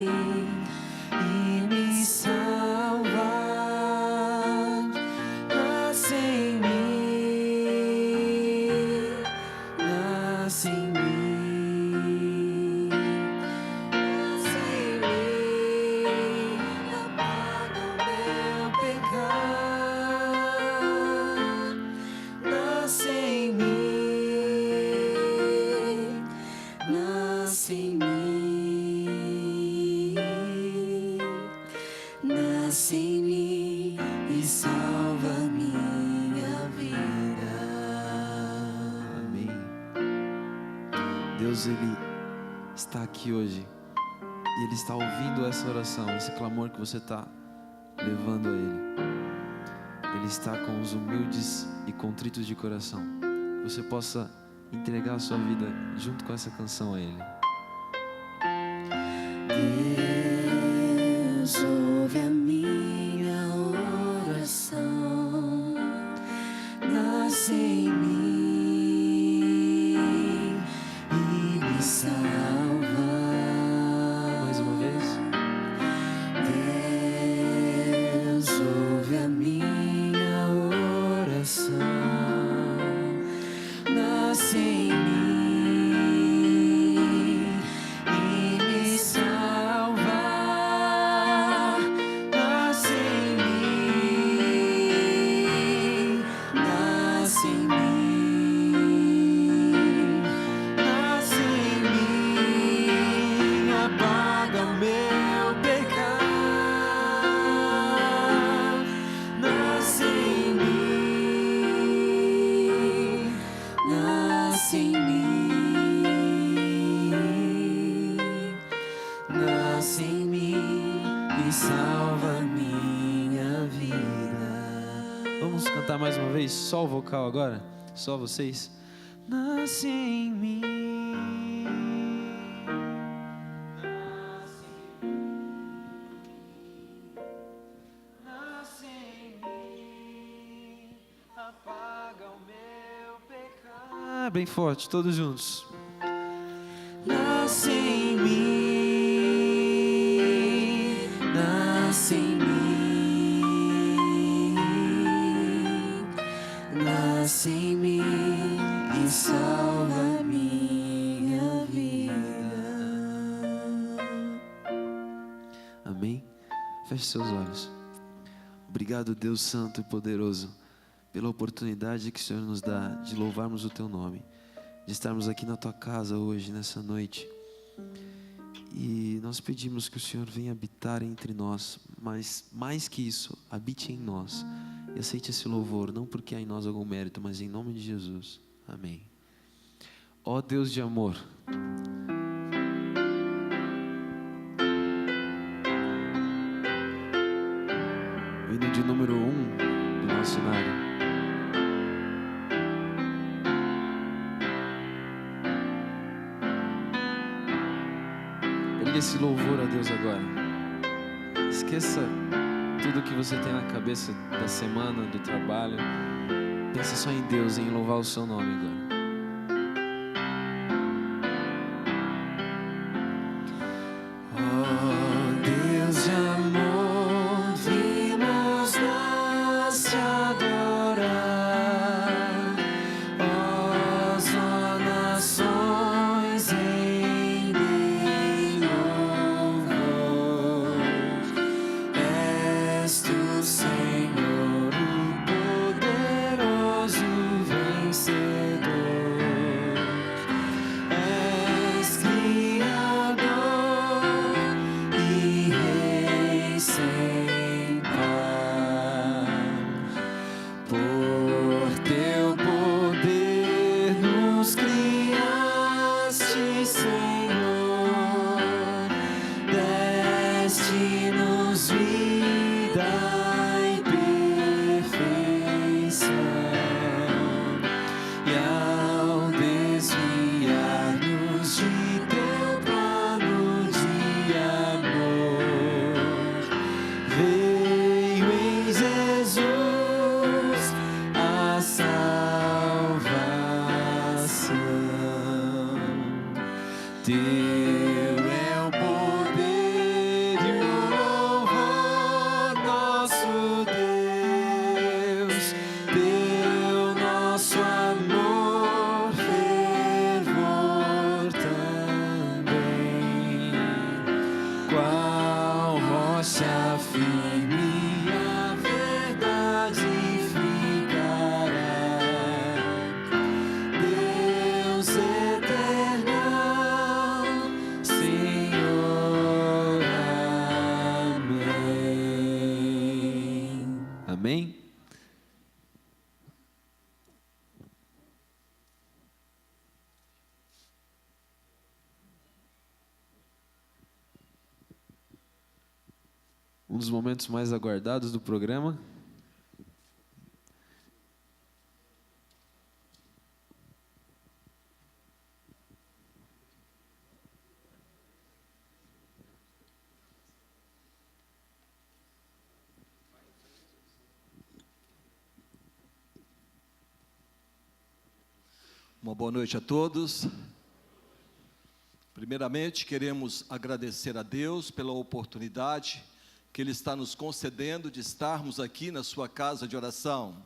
e me salvar. Nasce em mim, nasce em mim, nasce em mim, apaga o meu pecado. Nasce em mim, nasce em mim. Nasce em mim e salva minha vida. Amém. Deus, Ele está aqui hoje e Ele está ouvindo essa oração, esse clamor que você está levando a Ele. Ele está com os humildes e contritos de coração. Que você possa entregar a sua vida junto com essa canção a Ele. Deus ouve a minha oração, nasce em mim e me salva. Mais uma vez. Deus ouve a minha oração, nasce em mim e me salva. Nasce em mim, nasce em mim, nasce em mim, apaga o meu pecado. Nasce em mim, nasce em mim, nasce em mim e salva minha vida. Vamos cantar mais uma vez, só o vocal agora, só vocês. Nasce em mim. Nasce em mim, apaga o meu pecado. Bem forte, todos juntos. Nasce em mim, nasce em mim, nasce em mim e salva minha vida. Amém? Feche seus olhos. Obrigado, Deus Santo e Poderoso, pela oportunidade que o Senhor nos dá de louvarmos o Teu nome, de estarmos aqui na Tua casa hoje, nessa noite. E nós pedimos que o Senhor venha habitar entre nós, mas mais que isso, habite em nós. E aceite esse louvor, não porque há em nós algum mérito, mas em nome de Jesus. Amém. Ó Deus de amor, o hino de número 1 do nosso cenário. Ergue esse louvor a Deus agora. Esqueça tudo que você tem na cabeça da semana, do trabalho. Pense só em Deus, em louvar o seu nome agora. Oh Deus de amor, vimos nós te adorar. Ó nações, rendem louvor. És tu, Senhor, o poderoso vencedor. rocha firme, a verdade ficará. Deus eterno, Senhor, amém. Amém? Um dos momentos mais aguardados do programa. Uma boa noite a todos. Primeiramente, queremos agradecer a Deus pela oportunidade que Ele está nos concedendo de estarmos aqui na sua casa de oração.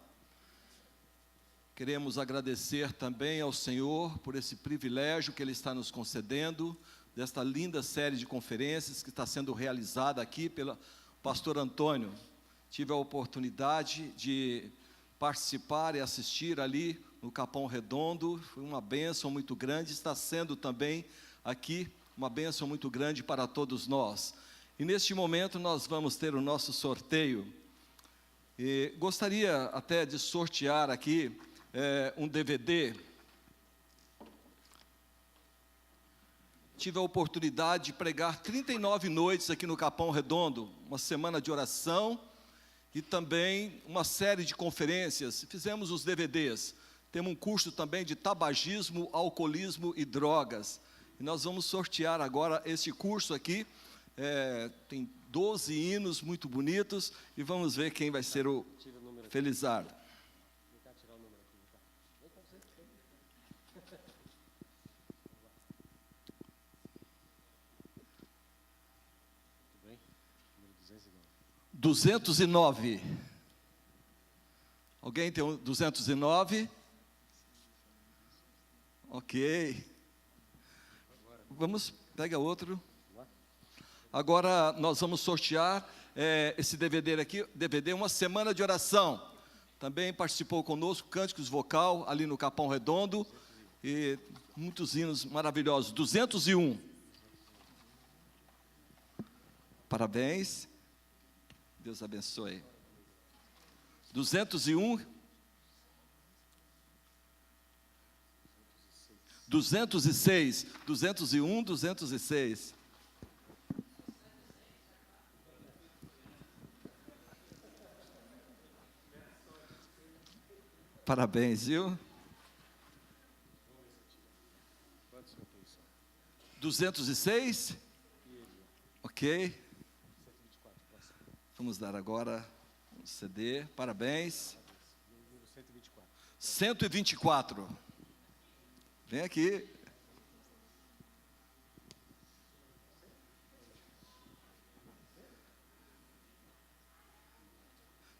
Queremos agradecer também ao Senhor por esse privilégio que Ele está nos concedendo, desta linda série de conferências que está sendo realizada aqui pelo pastor Antônio. Tive a oportunidade de participar e assistir ali no Capão Redondo, foi uma bênção muito grande, está sendo também aqui uma bênção muito grande para todos nós. E neste momento nós vamos ter o nosso sorteio. E gostaria até de sortear aqui um DVD. Tive a oportunidade de pregar 39 noites aqui no Capão Redondo, uma semana de oração e também uma série de conferências. Fizemos os DVDs. Temos um curso também de tabagismo, alcoolismo e drogas. E nós vamos sortear agora este curso aqui. Tem 12 hinos muito bonitos. E vamos ver quem vai ser o felizardo. Número 209. Alguém tem um 209? Ok. Vamos, pega outro. Agora nós vamos sortear esse DVD aqui, DVD Uma Semana de Oração. Também participou conosco Cânticos Vocal, ali no Capão Redondo. E muitos hinos maravilhosos. 201. Parabéns. Deus abençoe. 201. 206, 201, 206. Parabéns, viu? 206? Ok. Vamos dar agora um CD. Parabéns. 124. Vem aqui.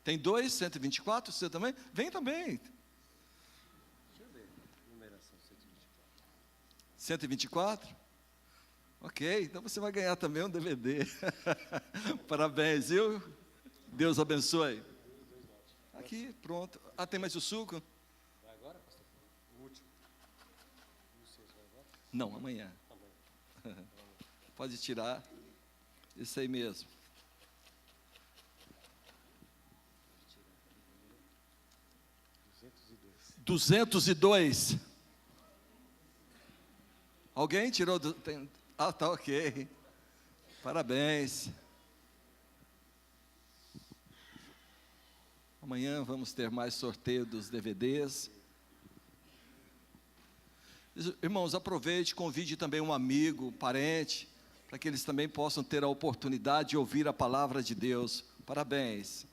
Tem dois, 124, você também? Vem também. Deixa eu ver. Numeração 124. 124? Ok, então você vai ganhar também um DVD. Parabéns, viu? Deus abençoe. Aqui, pronto. Ah, tem mais o suco? Vai agora, pastor? O último. E os seus vai agora? Não, amanhã. Tá bom. Pode tirar. Isso aí mesmo. R$ 202. Alguém tirou? Ah, tá ok. Parabéns. Amanhã vamos ter mais sorteio dos DVDs. Irmãos, aproveite, convide também um amigo, um parente, para que eles também possam ter a oportunidade de ouvir a palavra de Deus. Parabéns.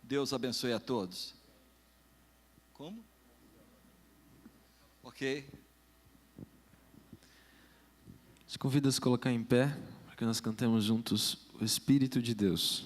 Deus abençoe a todos. Como? Ok. Te convido a se colocar em pé, para que nós cantemos juntos o Espírito de Deus.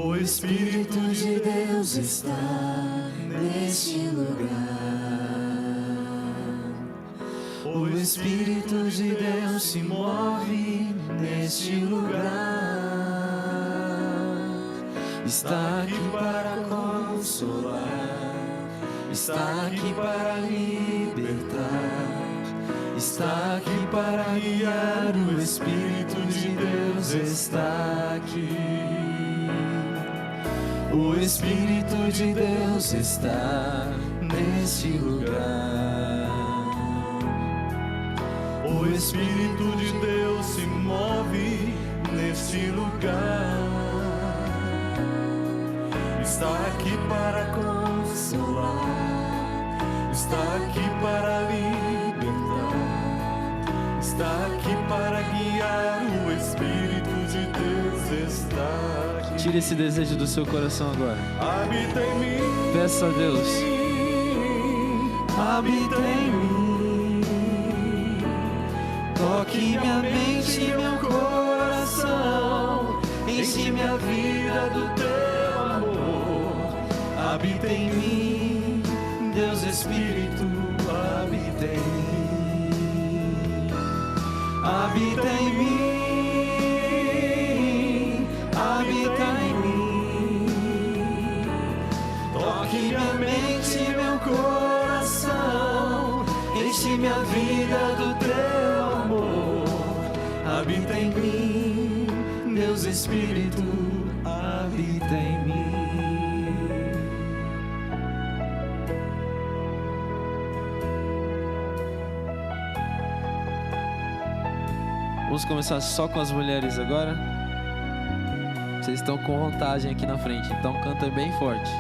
O Espírito de Deus está neste lugar. O Espírito de Deus se move neste lugar. Está aqui para consolar, está aqui para libertar, está aqui para guiar. O Espírito de Deus está aqui. O Espírito de Deus está neste lugar. O Espírito de Deus se move neste lugar. Está aqui para consolar, está aqui para libertar, está aqui para guiar. O Espírito de Deus está aqui. Tire esse desejo do seu coração agora. Habita em mim. Peça a Deus. Habita em mim. Toque minha mente e meu coração. Enche minha vida do teu amor. Habita em mim, Deus Espírito, habita em mim. Habita em mim, habita em mim. Toque minha mente e meu coração. Enche minha vida do teu amor. Habita em mim, Deus Espírito, habita em mim. Vamos começar só com as mulheres agora. Vocês estão com vantagem aqui na frente, então canta bem forte.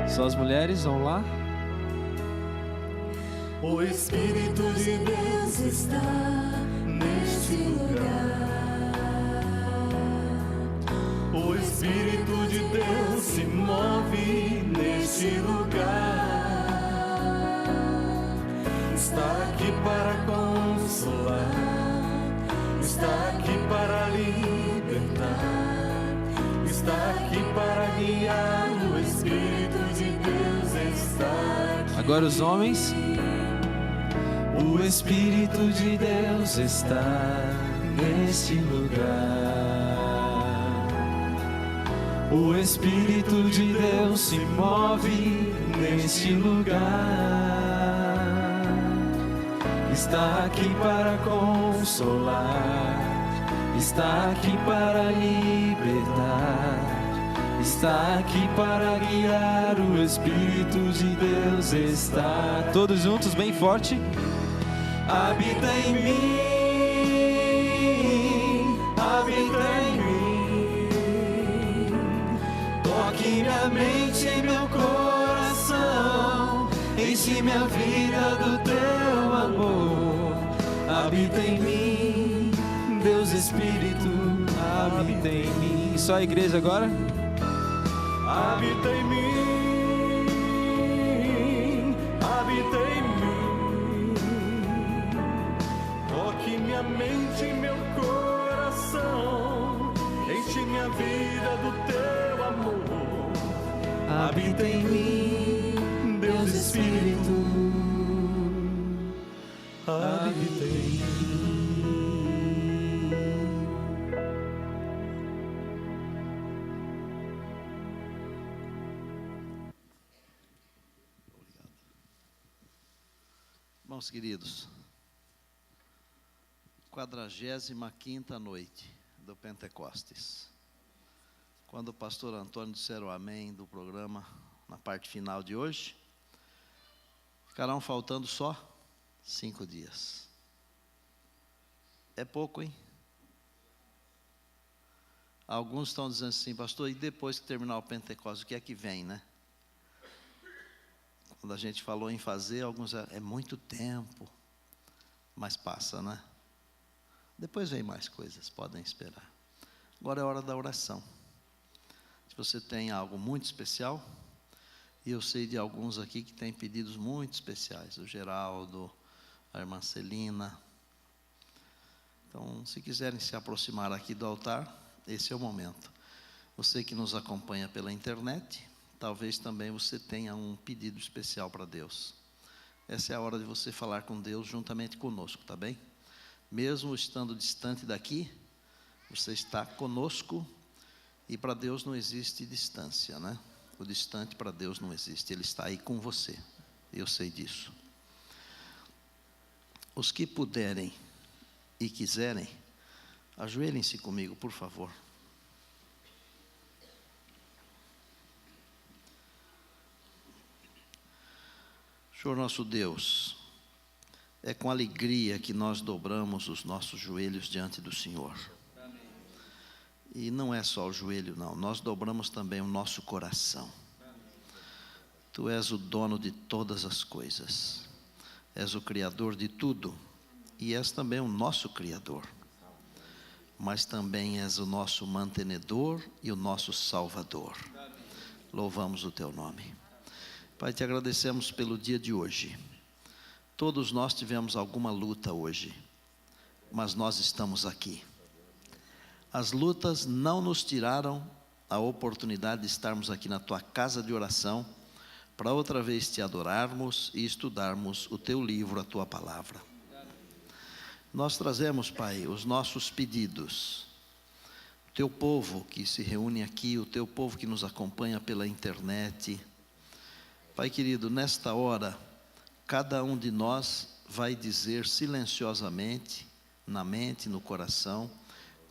Só as mulheres, vão lá. O Espírito de Deus está neste lugar. O Espírito de Deus se move neste lugar. Está aqui para consolar, está aqui para libertar, está aqui para guiar. O Espírito de Deus está aqui. Agora os homens. O Espírito de Deus está neste lugar. O Espírito de Deus se move neste lugar. Está aqui para consolar, está aqui para libertar, está aqui para guiar. O Espírito de Deus está. Todos juntos, bem forte. Habita em mim, habita em mim. Toque minha mente e meu coração. Enche minha vida do teu amor. Habita em mim, Deus Espírito, habita em mim. Só a igreja agora. Habita em mim, habita em mim. Toque minha mente e meu coração. Enche minha vida do teu amor. Habita em mim, Deus Espírito, habita em mim. Irmãos queridos, 45ª noite do Pentecostes. Quando o pastor Antônio disser o amém do programa, na parte final de hoje, ficarão faltando só 5 dias. É pouco, hein? Alguns estão dizendo assim, pastor, e depois que terminar o Pentecostes, o que é que vem, né? Quando a gente falou em fazer, alguns é muito tempo, mas passa, né? Depois vem mais coisas, podem esperar. Agora é hora da oração. Se você tem algo muito especial, E eu sei de alguns aqui que têm pedidos muito especiais, o Geraldo, a irmã Celina. Então, se quiserem se aproximar aqui do altar, esse é o momento. Você que nos acompanha pela internet, talvez também você tenha um pedido especial para Deus. Essa é a hora de você falar com Deus juntamente conosco, tá bem? Mesmo estando distante daqui, você está conosco, e para Deus não existe distância, né? O distante para Deus não existe, Ele está aí com você, eu sei disso. Os que puderem e quiserem, ajoelhem-se comigo, por favor. Senhor nosso Deus, é com alegria que nós dobramos os nossos joelhos diante do Senhor. E não é só o joelho, não, nós dobramos também o nosso coração. Tu és o dono de todas as coisas, és o Criador de tudo, e és também o nosso Criador, mas também és o nosso mantenedor e o nosso Salvador. Louvamos o Teu nome. Pai, Te agradecemos pelo dia de hoje. Todos nós tivemos alguma luta hoje, mas nós estamos aqui. As lutas não nos tiraram a oportunidade de estarmos aqui na Tua casa de oração, para outra vez Te adorarmos e estudarmos o Teu livro, a Tua palavra. Nós trazemos, Pai, os nossos pedidos. O Teu povo que se reúne aqui, o Teu povo que nos acompanha pela internet. Pai querido, nesta hora, cada um de nós vai dizer silenciosamente, na mente, no coração,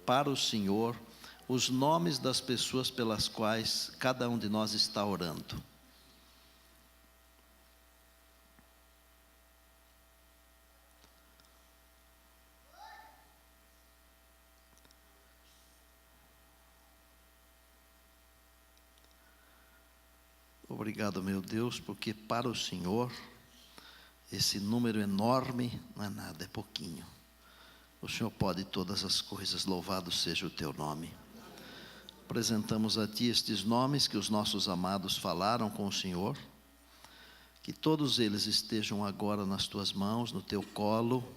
para o Senhor, os nomes das pessoas pelas quais cada um de nós está orando. Obrigado, meu Deus, porque para o Senhor, esse número enorme não é nada, é pouquinho. O Senhor pode todas as coisas, louvado seja o Teu nome. Apresentamos a Ti estes nomes que os nossos amados falaram com o Senhor, que todos eles estejam agora nas Tuas mãos, no Teu colo,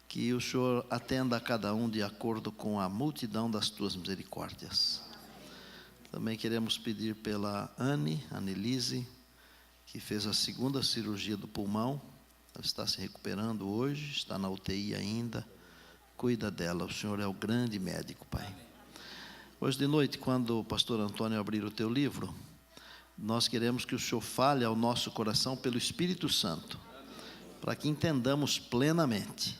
que o Senhor atenda a cada um de acordo com a multidão das Tuas misericórdias. Também queremos pedir pela Annelise, que fez a 2ª cirurgia do pulmão. Ela está se recuperando hoje, está na UTI ainda. Cuida dela, o Senhor é o grande médico, Pai. Hoje de noite, quando o pastor Antônio abrir o Teu livro, nós queremos que o Senhor fale ao nosso coração pelo Espírito Santo, para que entendamos plenamente.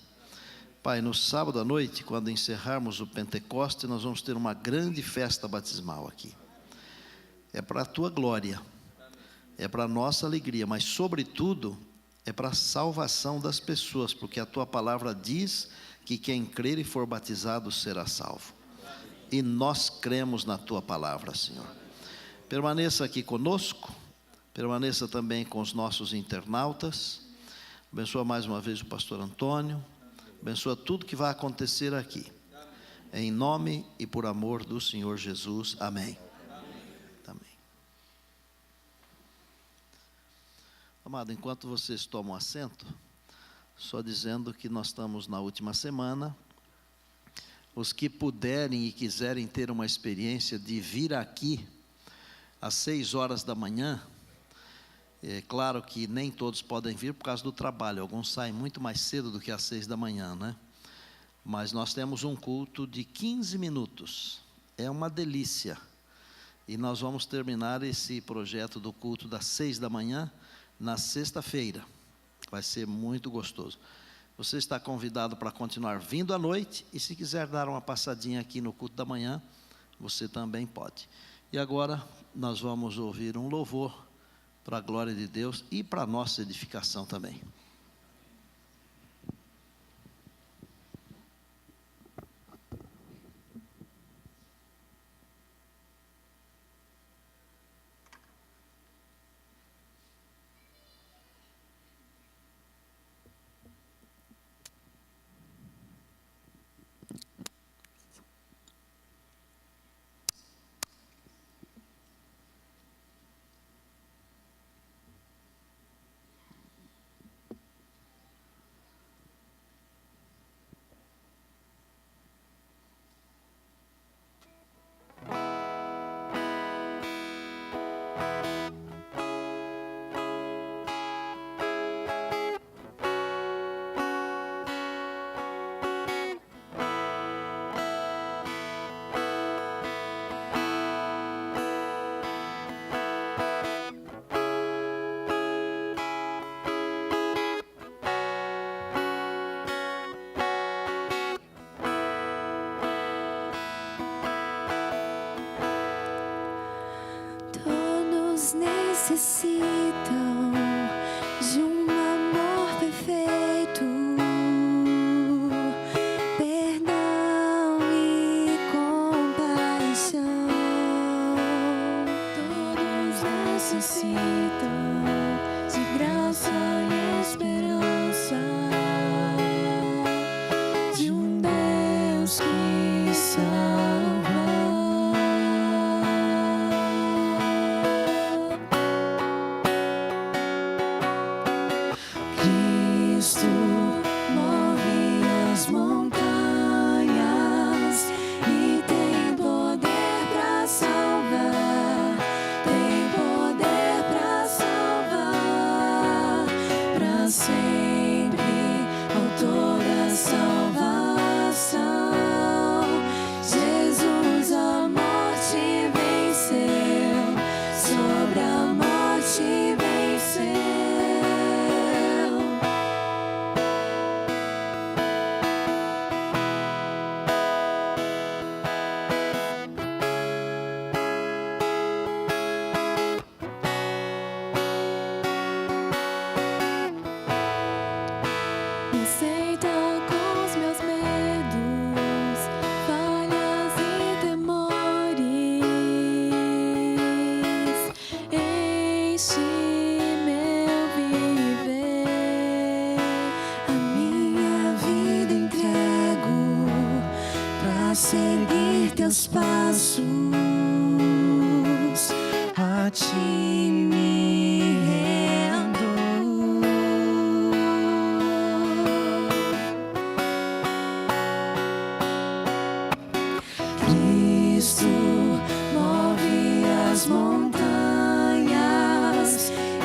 Pai, no sábado à noite, quando encerrarmos o Pentecoste, nós vamos ter uma grande festa batismal aqui. É para a Tua glória, é para a nossa alegria, mas sobretudo é para a salvação das pessoas, porque a Tua palavra diz que quem crer e for batizado será salvo. E nós cremos na Tua palavra, Senhor. Permaneça aqui conosco, permaneça também com os nossos internautas. Abençoa mais uma vez o pastor Antônio, abençoa tudo que vai acontecer aqui. Em nome e por amor do Senhor Jesus. Amém. Amado, enquanto vocês tomam assento, só dizendo que nós estamos na última semana. Os que puderem e quiserem ter uma experiência de vir aqui às 6 horas da manhã, é claro que nem todos podem vir por causa do trabalho, alguns saem muito mais cedo do que às 6 da manhã, né? Mas nós temos um culto de 15 minutos, é uma delícia. E nós vamos terminar esse projeto do culto das 6 da manhã, na sexta-feira. Vai ser muito gostoso. Você está convidado para continuar vindo à noite, e se quiser dar uma passadinha aqui no culto da manhã, você também pode. E agora nós vamos ouvir um louvor para a glória de Deus e para a nossa edificação também. necessitam de um amor perfeito, perdão e compaixão. Todos necessitam de graça e esperança, de um Deus que salva. Cristo move as montanhas e tem poder para salvar, tem poder para salvar, para sempre, autor da salvação. Jesus a morte venceu, sobre a morte venceu. Me aceita com os meus medos, falhas e temores. Enche meu viver, a minha vida entrego pra seguir teus passos. A ti me rendo. Cristo move as montanhas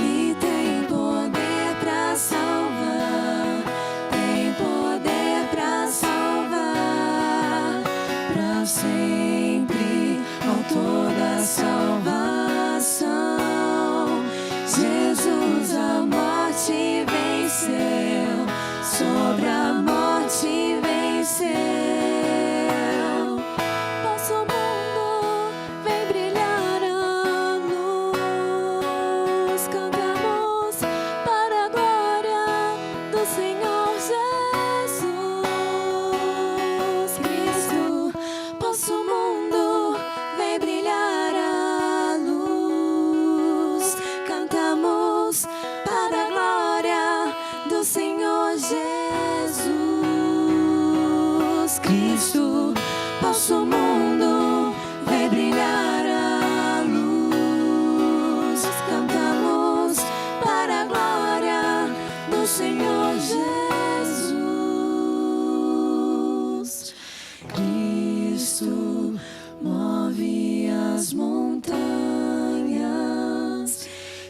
e tem poder para salvar, tem poder para salvar, para sempre, autor da salvação. Jesus a morte venceu, sobre a morte venceu. Nosso mundo vem brilhar a luz, cantamos para a glória do Senhor Jesus Cristo. Nosso mundo vem brilhar a luz, cantamos para a glória do Senhor Jesus Cristo. Nosso mundo vem brilhar a luz, cantamos para a glória do Senhor Jesus. Cristo move as montanhas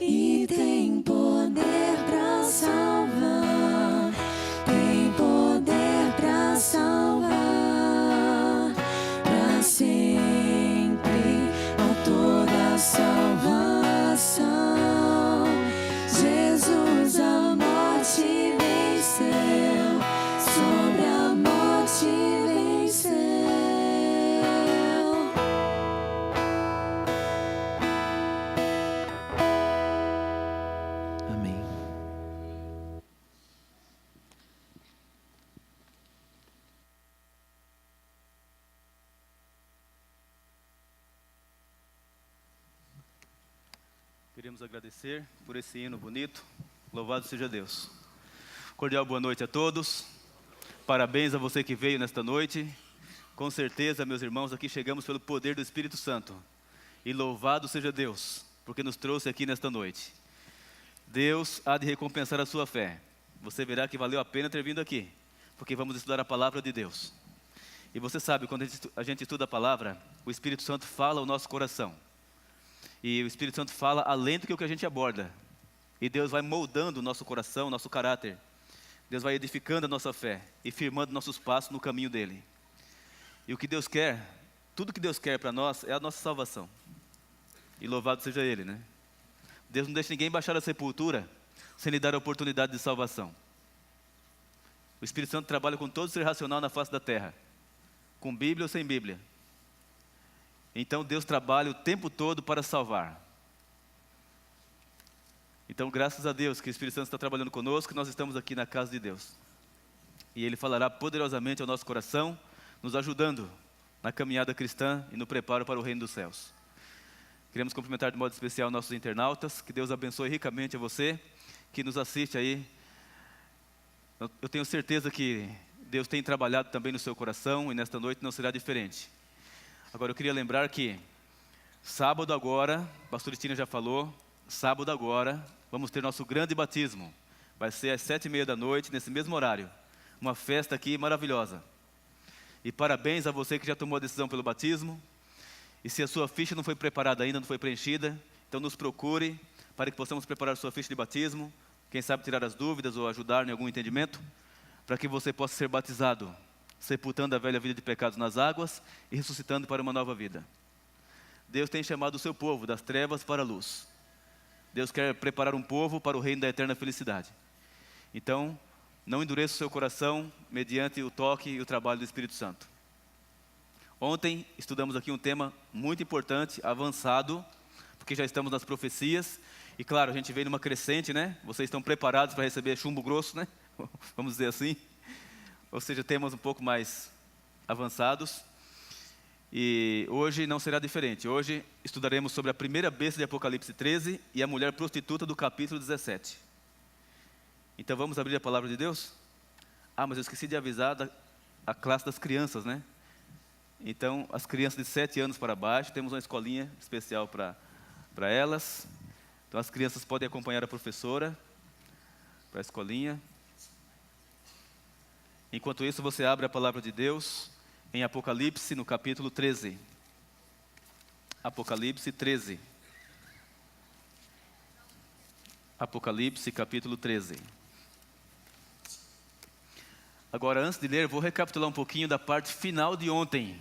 e tem poder para salvar, tem poder para salvar, para sempre, autor da salvação. Jesus a morte venceu, sobre a morte venceu. Amém. Queremos agradecer por esse hino bonito. Louvado seja Deus. Cordial boa noite a todos. Parabéns a você que veio nesta noite. Com certeza, meus irmãos, aqui chegamos pelo poder do Espírito Santo. E louvado seja Deus, porque nos trouxe aqui nesta noite. Deus há de recompensar a sua fé. Você verá que valeu a pena ter vindo aqui, porque vamos estudar a palavra de Deus. E você sabe, quando a gente estuda a palavra, o Espírito Santo fala ao nosso coração. E o Espírito Santo fala além do que o que a gente aborda. E Deus vai moldando o nosso coração, nosso caráter. Deus vai edificando a nossa fé e firmando nossos passos no caminho dEle. E o que Deus quer, tudo que Deus quer para nós é a nossa salvação. E louvado seja Ele, né? Deus não deixa ninguém baixar a sepultura sem lhe dar a oportunidade de salvação. O Espírito Santo trabalha com todo ser racional na face da terra, com Bíblia ou sem Bíblia. Então Deus trabalha o tempo todo para salvar. Então, graças a Deus que o Espírito Santo está trabalhando conosco, nós estamos aqui na casa de Deus. E Ele falará poderosamente ao nosso coração, nos ajudando na caminhada cristã e no preparo para o reino dos céus. Queremos cumprimentar de modo especial nossos internautas, que Deus abençoe ricamente a você, que nos assiste aí. Eu tenho certeza que Deus tem trabalhado também no seu coração e nesta noite não será diferente. Agora eu queria lembrar que sábado agora, a pastora Tina já falou, sábado agora, vamos ter nosso grande batismo. Vai ser às 7h30 da noite, nesse mesmo horário. Uma festa aqui maravilhosa. E parabéns a você que já tomou a decisão pelo batismo. E se a sua ficha não foi preparada ainda, não foi preenchida, então nos procure para que possamos preparar a sua ficha de batismo. Quem sabe tirar as dúvidas ou ajudar em algum entendimento, para que você possa ser batizado, sepultando a velha vida de pecados nas águas e ressuscitando para uma nova vida. Deus tem chamado o seu povo das trevas para a luz. Deus quer preparar um povo para o reino da eterna felicidade. Então, não endureça o seu coração mediante o toque e o trabalho do Espírito Santo. Ontem estudamos aqui um tema muito importante, avançado, porque já estamos nas profecias. E claro, a gente veio numa crescente, né? Vocês estão preparados para receber chumbo grosso, né? Vamos dizer assim. Ou seja, temas um pouco mais avançados. E hoje não será diferente. Hoje estudaremos sobre a primeira besta de Apocalipse 13 e a mulher prostituta do capítulo 17. Então vamos abrir a palavra de Deus? Mas eu esqueci de avisar a classe das crianças, né? Então, as crianças de 7 anos para baixo, temos uma escolinha especial para elas. Então, as crianças podem acompanhar a professora para a escolinha. Enquanto isso, você abre a palavra de Deus em Apocalipse, no capítulo 13. Apocalipse 13. Apocalipse, capítulo 13. Agora, antes de ler, vou recapitular um pouquinho da parte final de ontem,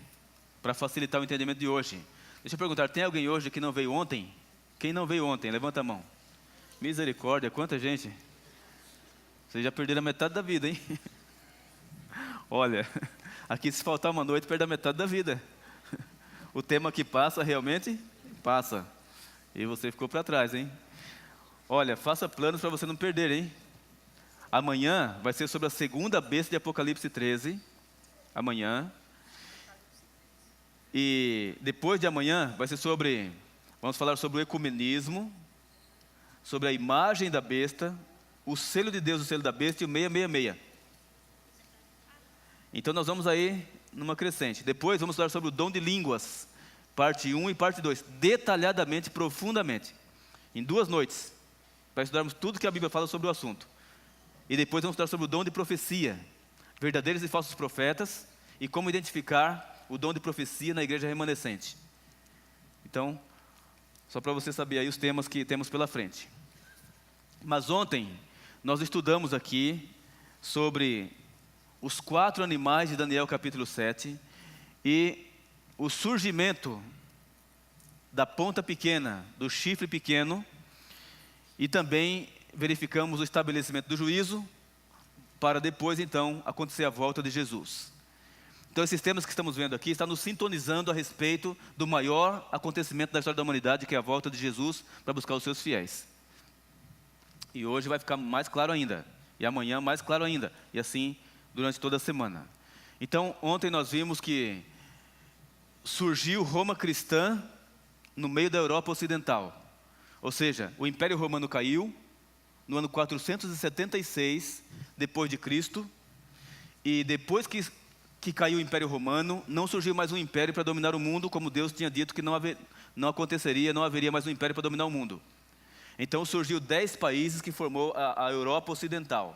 para facilitar o entendimento de hoje. Deixa eu perguntar, tem alguém hoje que não veio ontem? Quem não veio ontem? Levanta a mão. Misericórdia, quanta gente. Vocês já perderam a metade da vida, hein? Olha, aqui se faltar uma noite, perde a metade da vida. O tema que passa, realmente, passa. E você ficou para trás, hein? Olha, faça planos para você não perder, hein? Amanhã vai ser sobre a segunda besta de Apocalipse 13. Amanhã. E depois de amanhã vai ser vamos falar sobre o ecumenismo, sobre a imagem da besta, o selo de Deus, o selo da besta e o 666. Então nós vamos aí numa crescente. Depois vamos falar sobre o dom de línguas, parte 1 e parte 2, detalhadamente, profundamente, em 2 noites, para estudarmos tudo que a Bíblia fala sobre o assunto. E depois vamos falar sobre o dom de profecia, verdadeiros e falsos profetas, e como identificar o dom de profecia na igreja remanescente. Então, só para você saber aí os temas que temos pela frente. Mas ontem, nós estudamos aqui sobre os 4 animais de Daniel capítulo 7 e o surgimento da ponta pequena, do chifre pequeno, e também verificamos o estabelecimento do juízo, para depois então acontecer a volta de Jesus. Então esses temas que estamos vendo aqui estão nos sintonizando a respeito do maior acontecimento da história da humanidade, que é a volta de Jesus para buscar os seus fiéis. E hoje vai ficar mais claro ainda, e amanhã mais claro ainda, e assim durante toda a semana. Então ontem nós vimos que surgiu Roma cristã no meio da Europa ocidental. Ou seja, o Império Romano caiu no ano 476 depois de Cristo, e depois que caiu o Império Romano, não surgiu mais um império para dominar o mundo, como Deus tinha dito que não aconteceria, não haveria mais um império para dominar o mundo. Então surgiu 10 países que formou a Europa Ocidental.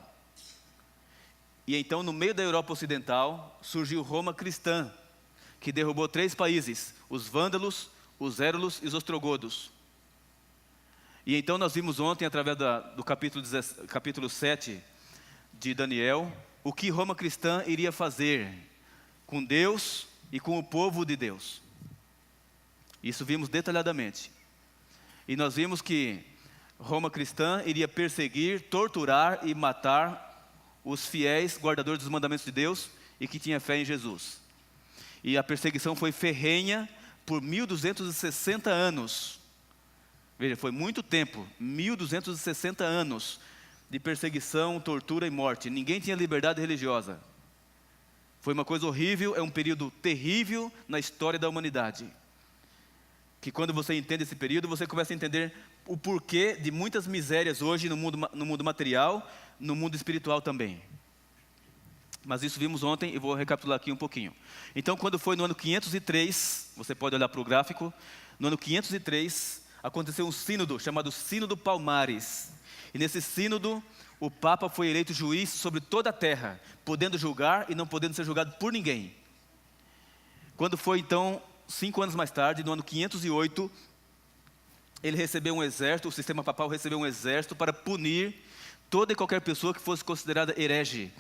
E então no meio da Europa Ocidental surgiu Roma cristã, que derrubou 3 países, os vândalos, os érulos e os ostrogodos. E então nós vimos ontem, através do capítulo 7 de Daniel, o que Roma cristã iria fazer com Deus e com o povo de Deus. Isso vimos detalhadamente. E nós vimos que Roma cristã iria perseguir, torturar e matar os fiéis guardadores dos mandamentos de Deus e que tinha fé em Jesus. E a perseguição foi ferrenha por 1260 anos. Veja, foi muito tempo, 1260 anos de perseguição, tortura e morte. Ninguém tinha liberdade religiosa. Foi uma coisa horrível, é um período terrível na história da humanidade. Que quando você entende esse período, você começa a entender o porquê de muitas misérias hoje no mundo material, no mundo espiritual também. Mas isso vimos ontem e vou recapitular aqui um pouquinho. Então, quando foi no ano 503, você pode olhar para o gráfico, no ano 503, aconteceu um sínodo chamado Sínodo Palmares. E nesse sínodo, o Papa foi eleito juiz sobre toda a terra, podendo julgar e não podendo ser julgado por ninguém. Quando foi então, 5 anos mais tarde, no ano 508, ele recebeu um exército, o sistema papal recebeu um exército para punir toda e qualquer pessoa que fosse considerada herege.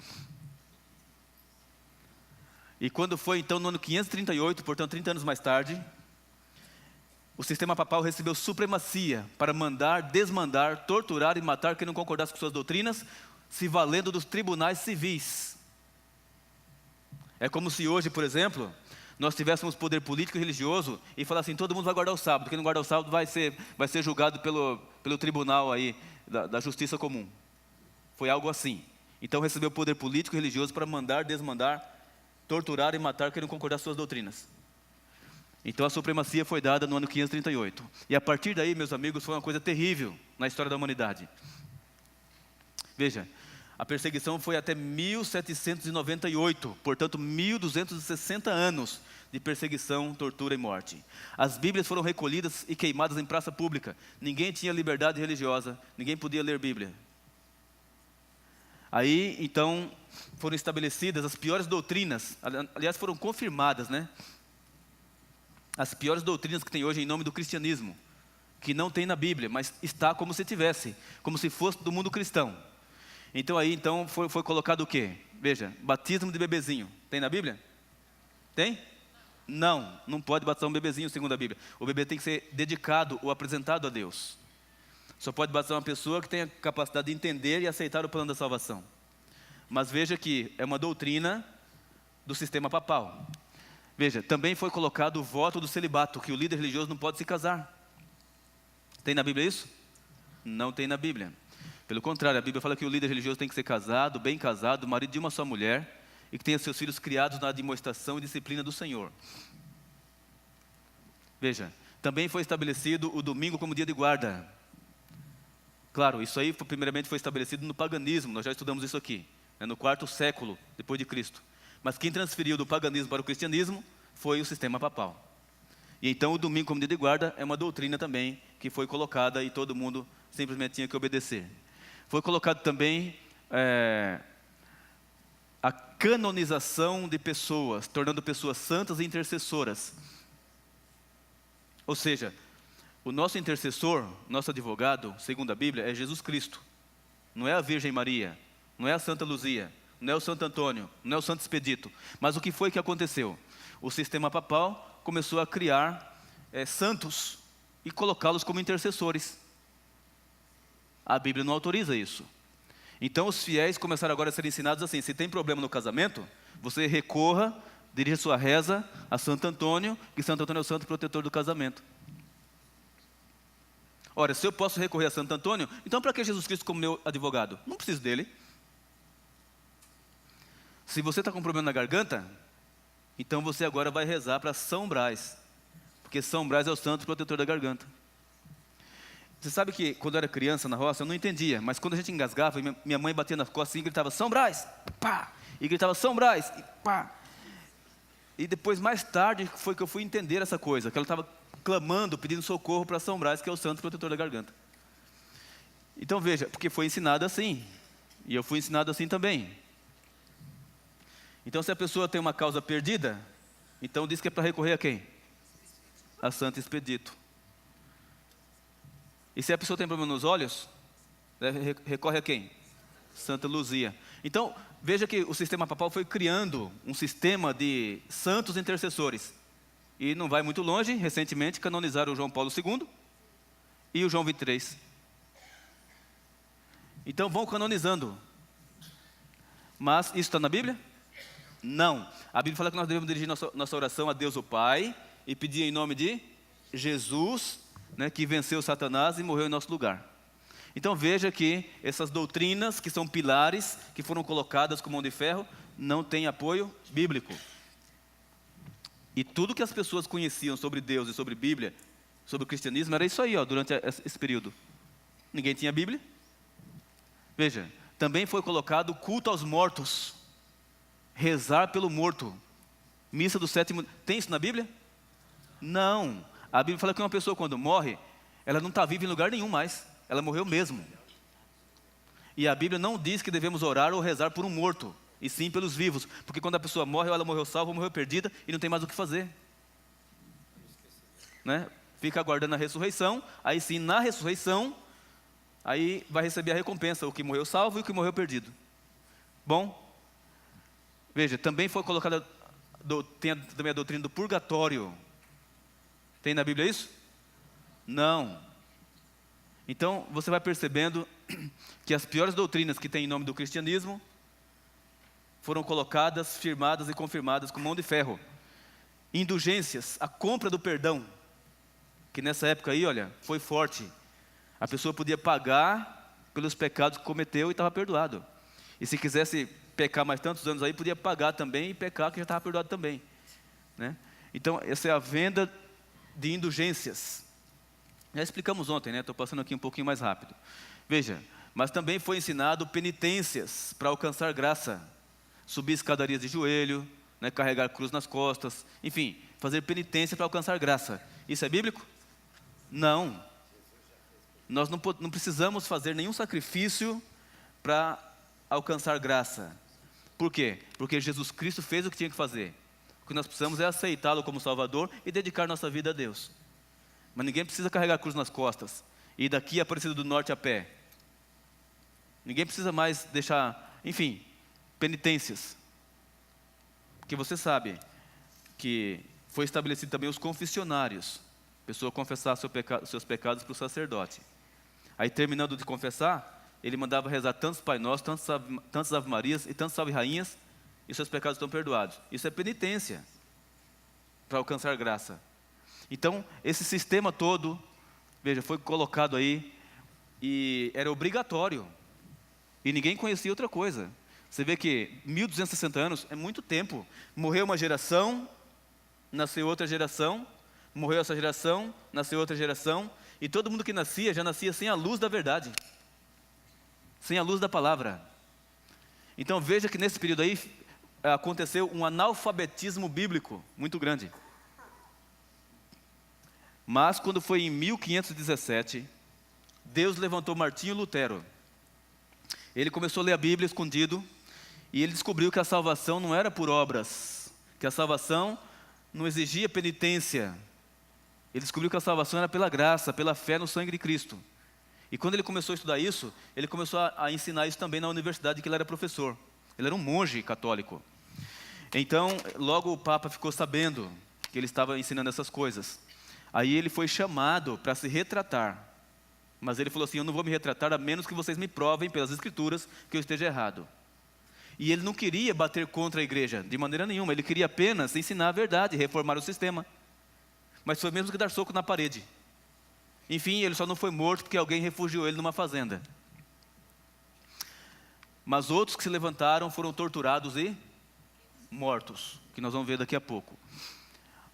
E quando foi então no ano 538, portanto 30 anos mais tarde, o sistema papal recebeu supremacia para mandar, desmandar, torturar e matar quem não concordasse com suas doutrinas, se valendo dos tribunais civis. É como se hoje, por exemplo, nós tivéssemos poder político e religioso e falasse assim, todo mundo vai guardar o sábado, quem não guardar o sábado vai ser julgado pelo tribunal aí da justiça comum. Foi algo assim. Então recebeu poder político e religioso para mandar, desmandar, torturar e matar quem não concordasse com suas doutrinas. Então a supremacia foi dada no ano 538. E a partir daí, meus amigos, foi uma coisa terrível na história da humanidade. Veja, a perseguição foi até 1798, portanto 1260 anos de perseguição, tortura e morte. As Bíblias foram recolhidas e queimadas em praça pública. Ninguém tinha liberdade religiosa, ninguém podia ler Bíblia. Aí, então, foram estabelecidas as piores doutrinas, aliás, foram confirmadas, né? As piores doutrinas que tem hoje em nome do cristianismo, que não tem na Bíblia, mas está como se tivesse, como se fosse do mundo cristão. Então aí foi colocado o quê? Veja, batismo de bebezinho, tem na Bíblia? Tem? Não pode batizar um bebezinho segundo a Bíblia. O bebê tem que ser dedicado ou apresentado a Deus. Só pode batizar uma pessoa que tenha capacidade de entender e aceitar o plano da salvação. Mas veja que é uma doutrina do sistema papal. Veja, também foi colocado o voto do celibato, que o líder religioso não pode se casar. Tem na Bíblia isso? Não tem na Bíblia. Pelo contrário, a Bíblia fala que o líder religioso tem que ser casado, bem casado, marido de uma só mulher, e que tenha seus filhos criados na admoestação e disciplina do Senhor. Veja, também foi estabelecido o domingo como dia de guarda. Claro, isso aí primeiramente foi estabelecido no paganismo, nós já estudamos isso aqui, né, no 4º século depois de Cristo. Mas quem transferiu do paganismo para o cristianismo foi o sistema papal. E então o domingo como dia de guarda é uma doutrina também que foi colocada e todo mundo simplesmente tinha que obedecer. Foi colocado também a canonização de pessoas, tornando pessoas santas e intercessoras. Ou seja, o nosso intercessor, nosso advogado, segundo a Bíblia, é Jesus Cristo. Não é a Virgem Maria, não é a Santa Luzia, não é o Santo Antônio, não é o Santo Expedito. Mas o que foi que aconteceu? O sistema papal começou a criar santos e colocá-los como intercessores. A Bíblia não autoriza isso. Então os fiéis começaram agora a ser ensinados assim, se tem problema no casamento, você recorra, dirija sua reza a Santo Antônio, que Santo Antônio é o santo protetor do casamento. Ora, se eu posso recorrer a Santo Antônio, então para que Jesus Cristo como meu advogado? Não preciso dele. Se você está com problema na garganta, então você agora vai rezar para São Brás, porque São Brás é o santo protetor da garganta. Você sabe que quando eu era criança na roça, eu não entendia, mas quando a gente engasgava, minha mãe batia nas costas e gritava, São Brás, pá! E gritava, São Brás, e pá! E depois, mais tarde, foi que eu fui entender essa coisa, que ela estava clamando, pedindo socorro para São Brás, que é o santo protetor da garganta. Então veja, porque foi ensinado assim, e eu fui ensinado assim também. Então se a pessoa tem uma causa perdida, então diz que é para recorrer a quem? A Santo Expedito. E se a pessoa tem problema nos olhos, recorre a quem? Santa Luzia. Então, veja que o sistema papal foi criando um sistema de santos intercessores. E não vai muito longe, recentemente canonizaram o João Paulo II e o João 23. Então vão canonizando. Mas isso está na Bíblia? Não. A Bíblia fala que nós devemos dirigir nossa oração a Deus o Pai e pedir em nome de Jesus né, que venceu Satanás e morreu em nosso lugar. Então veja que essas doutrinas, que são pilares, que foram colocadas com mão de ferro, não têm apoio bíblico. E tudo que as pessoas conheciam sobre Deus e sobre Bíblia, sobre o cristianismo, era isso aí, durante esse período. Ninguém tinha Bíblia. Veja, também foi colocado culto aos mortos, rezar pelo morto, missa do sétimo. Tem isso na Bíblia? Não. A Bíblia fala que uma pessoa quando morre, ela não está viva em lugar nenhum mais, ela morreu mesmo. E a Bíblia não diz que devemos orar ou rezar por um morto, e sim pelos vivos, porque quando a pessoa morre, ou ela morreu salva, ou morreu perdida, e não tem mais o que fazer, né? Fica aguardando a ressurreição, aí sim, na ressurreição, aí vai receber a recompensa, o que morreu salvo e o que morreu perdido. Bom, veja, também foi colocada, tem também a doutrina do purgatório. Tem na Bíblia isso? Não. Então, você vai percebendo que as piores doutrinas que tem em nome do cristianismo foram colocadas, firmadas e confirmadas com mão de ferro. Indulgências, a compra do perdão, que nessa época aí, olha, foi forte. A pessoa podia pagar pelos pecados que cometeu e estava perdoado. E se quisesse pecar mais tantos anos aí, podia pagar também e pecar que já estava perdoado também, né? Então, essa é a venda de indulgências. Já explicamos ontem, né? Estou passando aqui um pouquinho mais rápido. Veja, mas também foi ensinado penitências para alcançar graça. Subir escadarias de joelho, né? Carregar cruz nas costas, enfim, fazer penitência para alcançar graça. Isso é bíblico? Não. Nós não precisamos fazer nenhum sacrifício para alcançar graça. Por quê? Porque Jesus Cristo fez o que tinha que fazer. O que nós precisamos é aceitá-lo como Salvador e dedicar nossa vida a Deus. Mas ninguém precisa carregar cruz nas costas e ir daqui a Aparecida do Norte a pé. Ninguém precisa mais deixar, enfim, penitências. Porque você sabe que foi estabelecido também os confessionários. A pessoa confessar seus pecados para o sacerdote. Aí, terminando de confessar, ele mandava rezar tantos Pai Nosso, tantas Ave Marias e tantos Salve Rainhas, e seus pecados estão perdoados. Isso é penitência para alcançar graça. Então, esse sistema todo, veja, foi colocado aí e era obrigatório. E ninguém conhecia outra coisa. Você vê que 1260 anos é muito tempo. Morreu uma geração, nasceu outra geração, morreu essa geração, nasceu outra geração, e todo mundo que nascia, já nascia sem a luz da verdade, sem a luz da palavra. Então veja que nesse período aí, aconteceu um analfabetismo bíblico muito grande. Mas quando foi em 1517, Deus levantou Martinho Lutero. Ele começou a ler a Bíblia escondido, e ele descobriu que a salvação não era por obras, que a salvação não exigia penitência. Ele descobriu que a salvação era pela graça, pela fé no sangue de Cristo. E quando ele começou a estudar isso, ele começou a ensinar isso também na universidade que ele era professor. Ele era um monge católico. Então, logo o Papa ficou sabendo que ele estava ensinando essas coisas. Aí ele foi chamado para se retratar. Mas ele falou assim: eu não vou me retratar a menos que vocês me provem pelas Escrituras que eu esteja errado. E ele não queria bater contra a igreja, de maneira nenhuma. Ele queria apenas ensinar a verdade, reformar o sistema. Mas foi mesmo que dar soco na parede. Enfim, ele só não foi morto porque alguém refugiou ele numa fazenda. Mas outros que se levantaram foram torturados e mortos, que nós vamos ver daqui a pouco.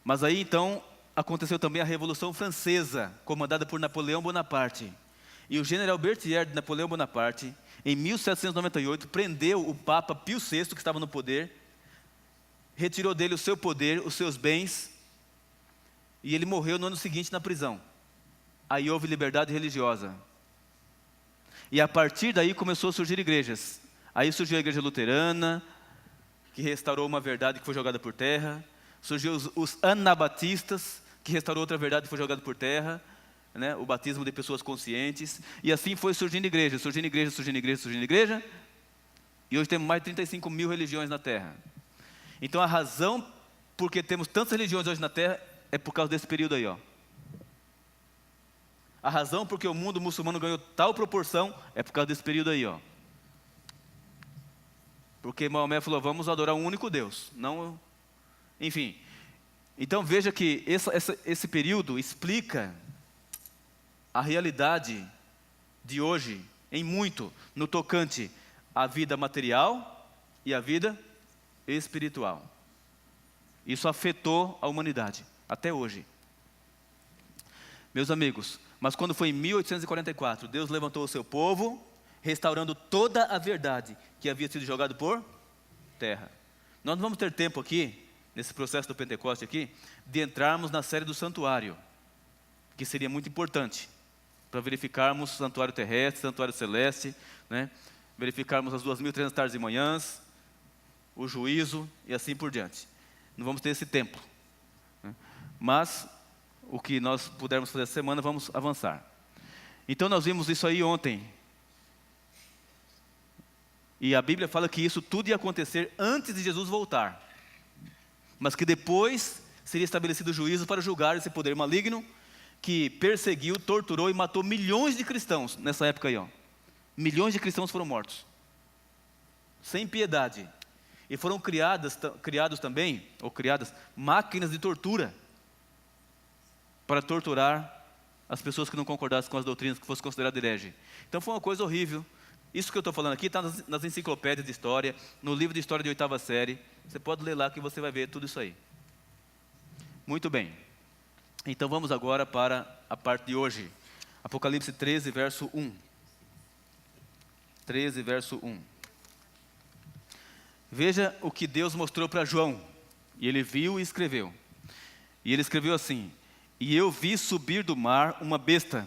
Mas aí então aconteceu também a Revolução Francesa, comandada por Napoleão Bonaparte. E o general Berthier de Napoleão Bonaparte, em 1798, prendeu o Papa Pio VI, que estava no poder, retirou dele o seu poder, os seus bens, e ele morreu no ano seguinte na prisão. Aí houve liberdade religiosa. E a partir daí começou a surgir igrejas. Aí surgiu a igreja luterana, que restaurou uma verdade que foi jogada por terra. Surgiu os anabatistas, que restaurou outra verdade que foi jogada por terra, né? O batismo de pessoas conscientes. E assim foi surgindo igreja, surgindo igreja, surgindo igreja, surgindo igreja. E hoje temos mais de 35 mil religiões na terra. Então a razão por que temos tantas religiões hoje na terra é por causa desse período aí, ó. A razão por que o mundo muçulmano ganhou tal proporção é por causa desse período aí, ó. Porque Maomé falou: vamos adorar um único Deus, não... Enfim, então veja que esse período explica a realidade de hoje, em muito, no tocante à vida material e à vida espiritual. Isso afetou a humanidade, até hoje. Meus amigos, mas quando foi em 1844, Deus levantou o seu povo, restaurando toda a verdade que havia sido jogada por terra. Nós não vamos ter tempo aqui, nesse processo do Pentecoste aqui, de entrarmos na série do santuário, que seria muito importante, para verificarmos o santuário terrestre, santuário celeste, né? Verificarmos as 2.300 tardes e manhãs, o juízo e assim por diante. Não vamos ter esse tempo, né? Mas o que nós pudermos fazer essa semana, vamos avançar. Então nós vimos isso aí ontem. E a Bíblia fala que isso tudo ia acontecer antes de Jesus voltar. Mas que depois seria estabelecido o juízo para julgar esse poder maligno que perseguiu, torturou e matou milhões de cristãos nessa época aí, ó. Milhões de cristãos foram mortos, sem piedade. E foram criadas máquinas de tortura para torturar as pessoas que não concordassem com as doutrinas, que fossem consideradas herege. Então foi uma coisa horrível. Isso que eu estou falando aqui está nas enciclopédias de história, no livro de história de 8ª série. Você pode ler lá que você vai ver tudo isso aí. Muito bem. Então vamos agora para a parte de hoje. Apocalipse 13, verso 1. 13, verso 1. Veja o que Deus mostrou para João. E ele viu e escreveu. E ele escreveu assim: e eu vi subir do mar uma besta,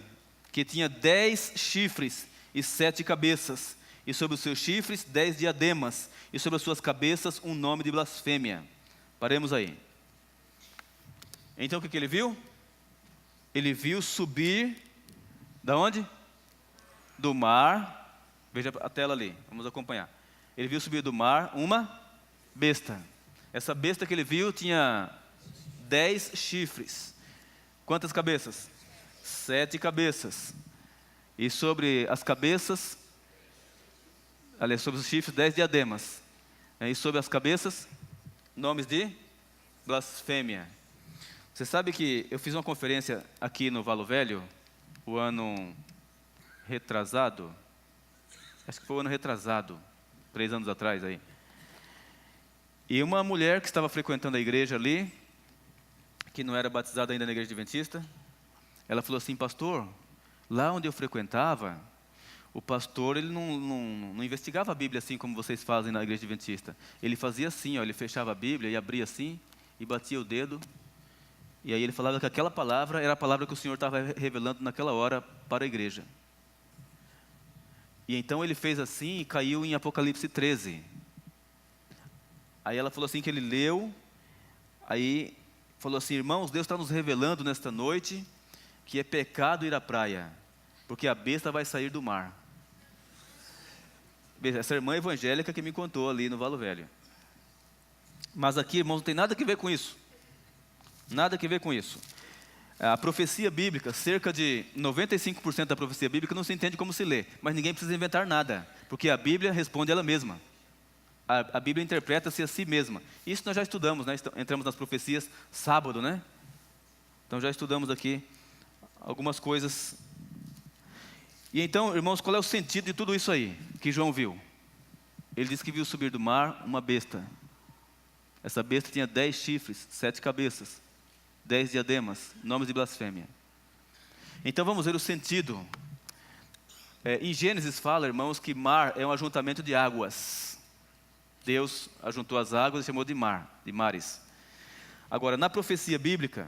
que tinha 10 chifres e 7 cabeças, e sobre os seus chifres 10 diademas, e sobre as suas cabeças um nome de blasfêmia. Paremos aí. Então o que ele viu? Ele viu subir, da onde? Do mar. Veja a tela ali, vamos acompanhar. Ele viu subir do mar uma besta. Essa besta que ele viu tinha 10 chifres. Quantas cabeças? 7 cabeças. E sobre as cabeças, aliás, sobre os chifres, 10 diademas. E sobre as cabeças, nomes de blasfêmia. Você sabe que eu fiz uma conferência aqui no Valo Velho, o ano retrasado, acho que foi o ano retrasado, 3 anos atrás aí. E uma mulher que estava frequentando a igreja ali, que não era batizada ainda na igreja adventista, ela falou assim: pastor, lá onde eu frequentava, o pastor ele não investigava a Bíblia assim como vocês fazem na igreja adventista. Ele fazia assim, ó, ele fechava a Bíblia e abria assim, e batia o dedo, e aí ele falava que aquela palavra era a palavra que o Senhor estava revelando naquela hora para a igreja. E então ele fez assim e caiu em Apocalipse 13. Aí ela falou assim que ele leu, aí falou assim: irmãos, Deus está nos revelando nesta noite que é pecado ir à praia, porque a besta vai sair do mar. Essa irmã evangélica que me contou ali no Valo Velho. Mas aqui, irmãos, não tem nada a ver com isso. Nada a ver com isso. A profecia bíblica, cerca de 95% da profecia bíblica não se entende como se lê, mas ninguém precisa inventar nada, porque a Bíblia responde ela mesma. A Bíblia interpreta-se a si mesma. Isso nós já estudamos, né? Entramos nas profecias sábado, né? Então já estudamos aqui algumas coisas. E então, irmãos, qual é o sentido de tudo isso aí que João viu? Ele disse que viu subir do mar uma besta. Essa besta tinha 10 chifres, 7 cabeças, 10 diademas, nomes de blasfêmia. Então vamos ver o sentido. Em Gênesis fala, irmãos, que mar é um ajuntamento de águas. Deus ajuntou as águas e chamou de mar, de mares. Agora, na profecia bíblica,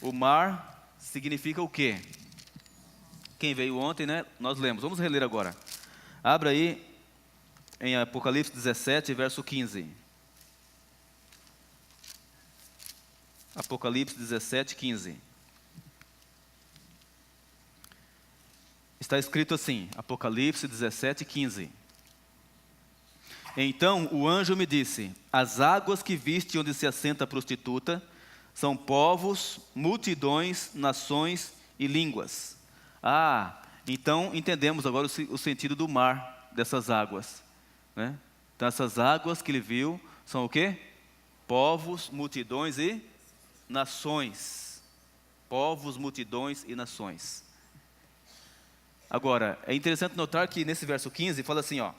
o mar significa o quê? Quem veio ontem, né? Nós lemos. Vamos reler agora. Abra aí em Apocalipse 17, verso 15. Apocalipse 17, 15. Está escrito assim, Apocalipse 17, 15. Então o anjo me disse: as águas que viste onde se assenta a prostituta são povos, multidões, nações e línguas. Então entendemos agora o sentido do mar, dessas águas, né? Então essas águas que ele viu são o quê? Povos, multidões e nações. Povos, multidões e nações. Agora, é interessante notar que nesse verso 15 fala assim, ó.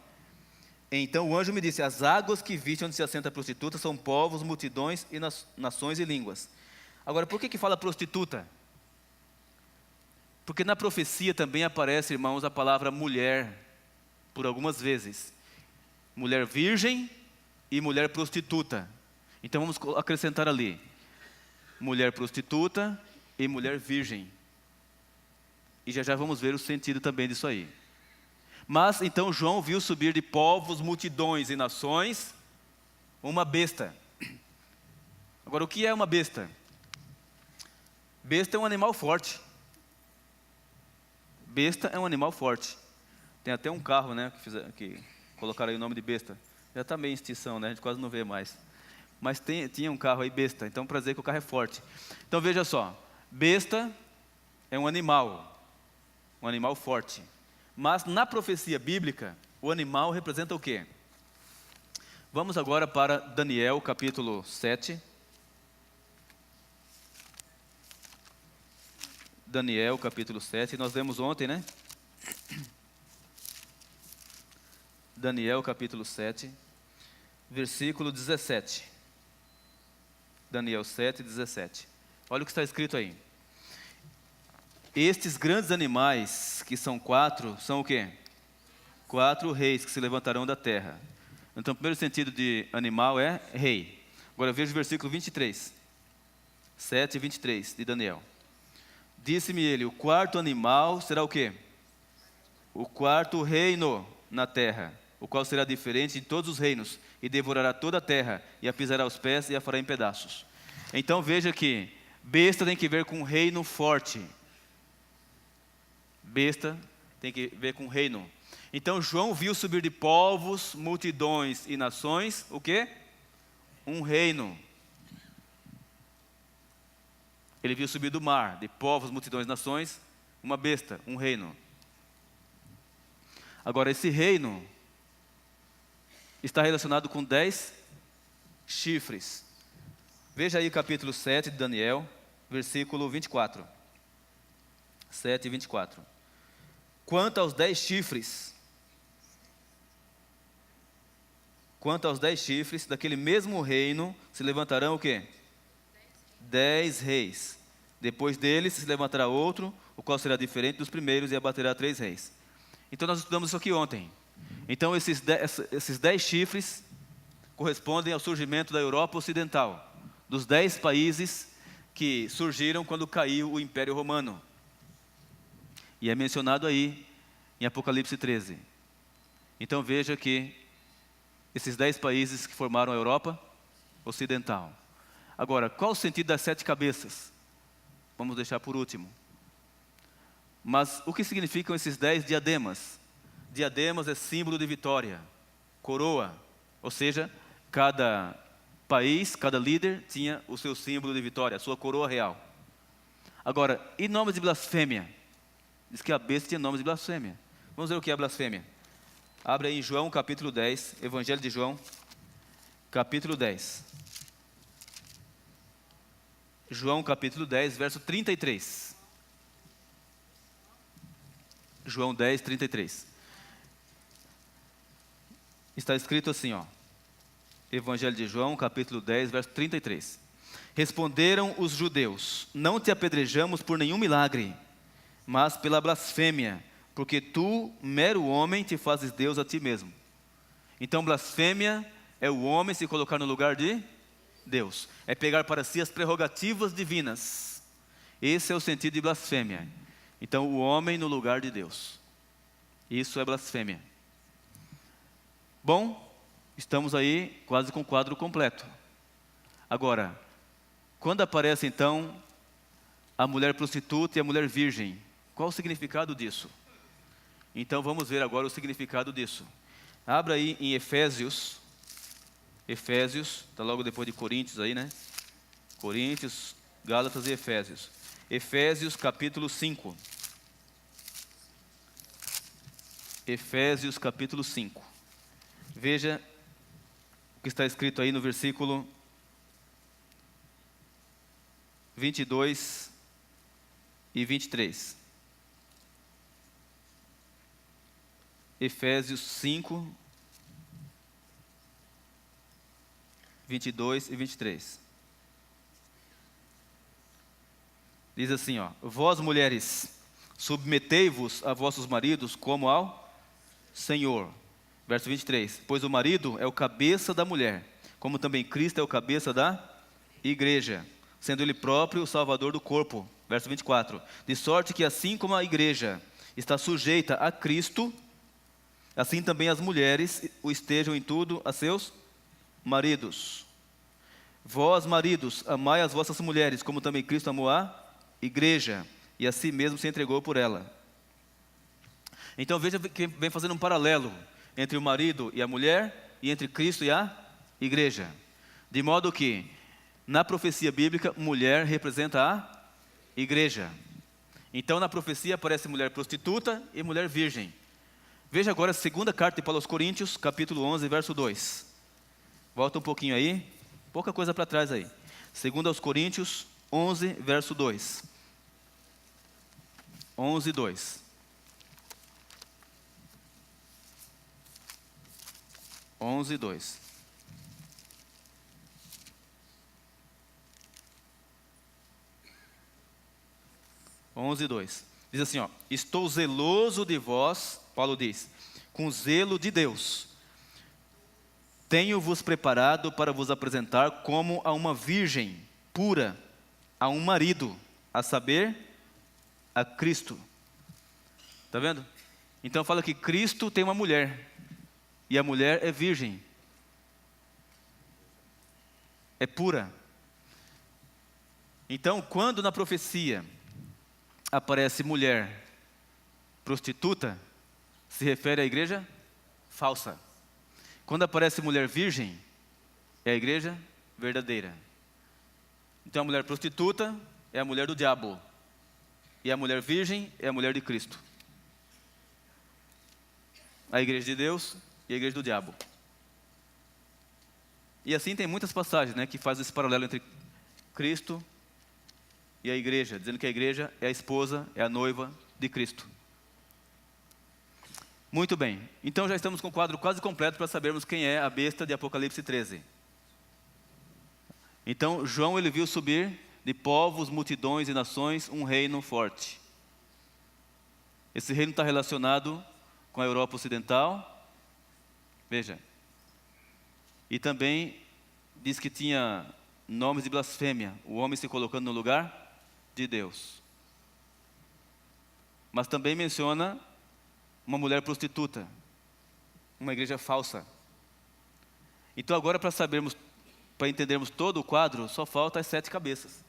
Então o anjo me disse, as águas que viste onde se assenta a prostituta são povos, multidões e nações e línguas. Agora, por que fala prostituta? Porque na profecia também aparece, irmãos, a palavra mulher, por algumas vezes. Mulher virgem e mulher prostituta. Então vamos acrescentar ali. Mulher prostituta e mulher virgem. E já vamos ver o sentido também disso aí. Mas então João viu subir de povos, multidões e nações uma besta. Agora, o que é uma besta? Besta é um animal forte. Besta é um animal forte. Tem até um carro, né, que colocaram aí o nome de besta. Já está meio em extinção, né, a gente quase não vê mais. Mas tinha um carro aí besta, então para dizer que o carro é forte. Então veja só, besta é um animal forte. Mas na profecia bíblica, o animal representa o quê? Vamos agora para Daniel capítulo 7. Daniel capítulo 7, nós lemos ontem, né? Daniel capítulo 7, versículo 17. Daniel 7, 17. Olha o que está escrito aí. Estes grandes animais, que são 4, são o quê? 4 reis que se levantarão da terra. Então, o primeiro sentido de animal é rei. Agora veja o versículo 23. 7 e 23 de Daniel. Disse-me ele, o quarto animal será o quê? O quarto reino na terra, o qual será diferente de todos os reinos, e devorará toda a terra, e a pisará aos pés e a fará em pedaços. Então veja que besta tem que ver com reino forte. Besta tem que ver com reino. Então João viu subir de povos, multidões e nações, o quê? Um reino. Ele viu subir do mar, de povos, multidões, nações, uma besta, um reino. Agora, esse reino está relacionado com 10 chifres. Veja aí o capítulo 7 de Daniel, versículo 24. 7 e 24. Quanto aos 10 chifres, daquele mesmo reino se levantarão o quê? 10 reis. Depois deles se levantará outro, o qual será diferente dos primeiros e abaterá 3 reis. Então nós estudamos isso aqui ontem. Então esses 10 chifres correspondem ao surgimento da Europa Ocidental, dos 10 países que surgiram quando caiu o Império Romano. E é mencionado aí em Apocalipse 13. Então veja que esses 10 países que formaram a Europa Ocidental. Agora, qual o sentido das 7 cabeças? Vamos deixar por último. Mas o que significam esses 10 diademas? Diademas é símbolo de vitória, coroa. Ou seja, cada país, cada líder tinha o seu símbolo de vitória, a sua coroa real. Agora, e nomes de blasfêmia? Diz que a besta tinha nomes de blasfêmia. Vamos ver o que é blasfêmia. Abre aí em João capítulo 10, Evangelho de João, capítulo 10. João capítulo 10, verso 33. João 10, 33. Está escrito assim, ó. Evangelho de João, capítulo 10, verso 33. Responderam os judeus: não te apedrejamos por nenhum milagre, mas pela blasfêmia, porque tu, mero homem, te fazes Deus a ti mesmo. Então, blasfêmia é o homem se colocar no lugar de Deus. É pegar para si as prerrogativas divinas. Esse é o sentido de blasfêmia. Então, o homem no lugar de Deus. Isso é blasfêmia. Bom, estamos aí quase com o quadro completo. Agora, quando aparece então a mulher prostituta e a mulher virgem, qual o significado disso? Então vamos ver agora o significado disso. Abra aí em Efésios, está logo depois de Coríntios aí, né? Coríntios, Gálatas e Efésios. Efésios capítulo 5. Efésios capítulo 5. Veja o que está escrito aí no versículo 22 e 23. Efésios 5, 22 e 23. Diz assim, ó: vós mulheres, submetei-vos a vossos maridos como ao Senhor. Verso 23, pois o marido é o cabeça da mulher, como também Cristo é o cabeça da igreja, sendo ele próprio o salvador do corpo. Verso 24, de sorte que assim como a igreja está sujeita a Cristo, assim também as mulheres o estejam em tudo a seus maridos. Vós, maridos, amai as vossas mulheres, como também Cristo amou a igreja, e a si mesmo se entregou por ela. Então veja que vem fazendo um paralelo entre o marido e a mulher, e entre Cristo e a igreja. De modo que, na profecia bíblica, mulher representa a igreja. Então na profecia aparece mulher prostituta e mulher virgem. Veja agora a segunda carta de Paulo aos Coríntios, capítulo 11, verso 2. Volta um pouquinho aí, pouca coisa para trás aí. Segunda aos Coríntios 11, verso 2. 11, 2. 11, 2. Diz assim, ó: estou zeloso de vós, Paulo diz, com zelo de Deus. Tenho-vos preparado para vos apresentar como a uma virgem pura, a um marido, a saber, a Cristo. Está vendo? Então fala que Cristo tem uma mulher, e a mulher é virgem, é pura. Então, quando na profecia aparece mulher prostituta, se refere à igreja falsa. Quando aparece mulher virgem, é a igreja verdadeira. Então a mulher prostituta é a mulher do diabo, e a mulher virgem é a mulher de Cristo. A igreja de Deus e a igreja do diabo. E assim tem muitas passagens, né, que fazem esse paralelo entre Cristo e a igreja, dizendo que a igreja é a esposa, é a noiva de Cristo. Muito bem, então já estamos com o quadro quase completo para sabermos quem é a besta de Apocalipse 13. Então João, ele viu subir de povos, multidões e nações um reino forte. Esse reino está relacionado com a Europa Ocidental, veja, e também diz que tinha nomes de blasfêmia, o homem se colocando no lugar de Deus. Mas também menciona uma mulher prostituta, uma igreja falsa. Então agora, para sabermos, para entendermos todo o quadro, só falta as 7 cabeças.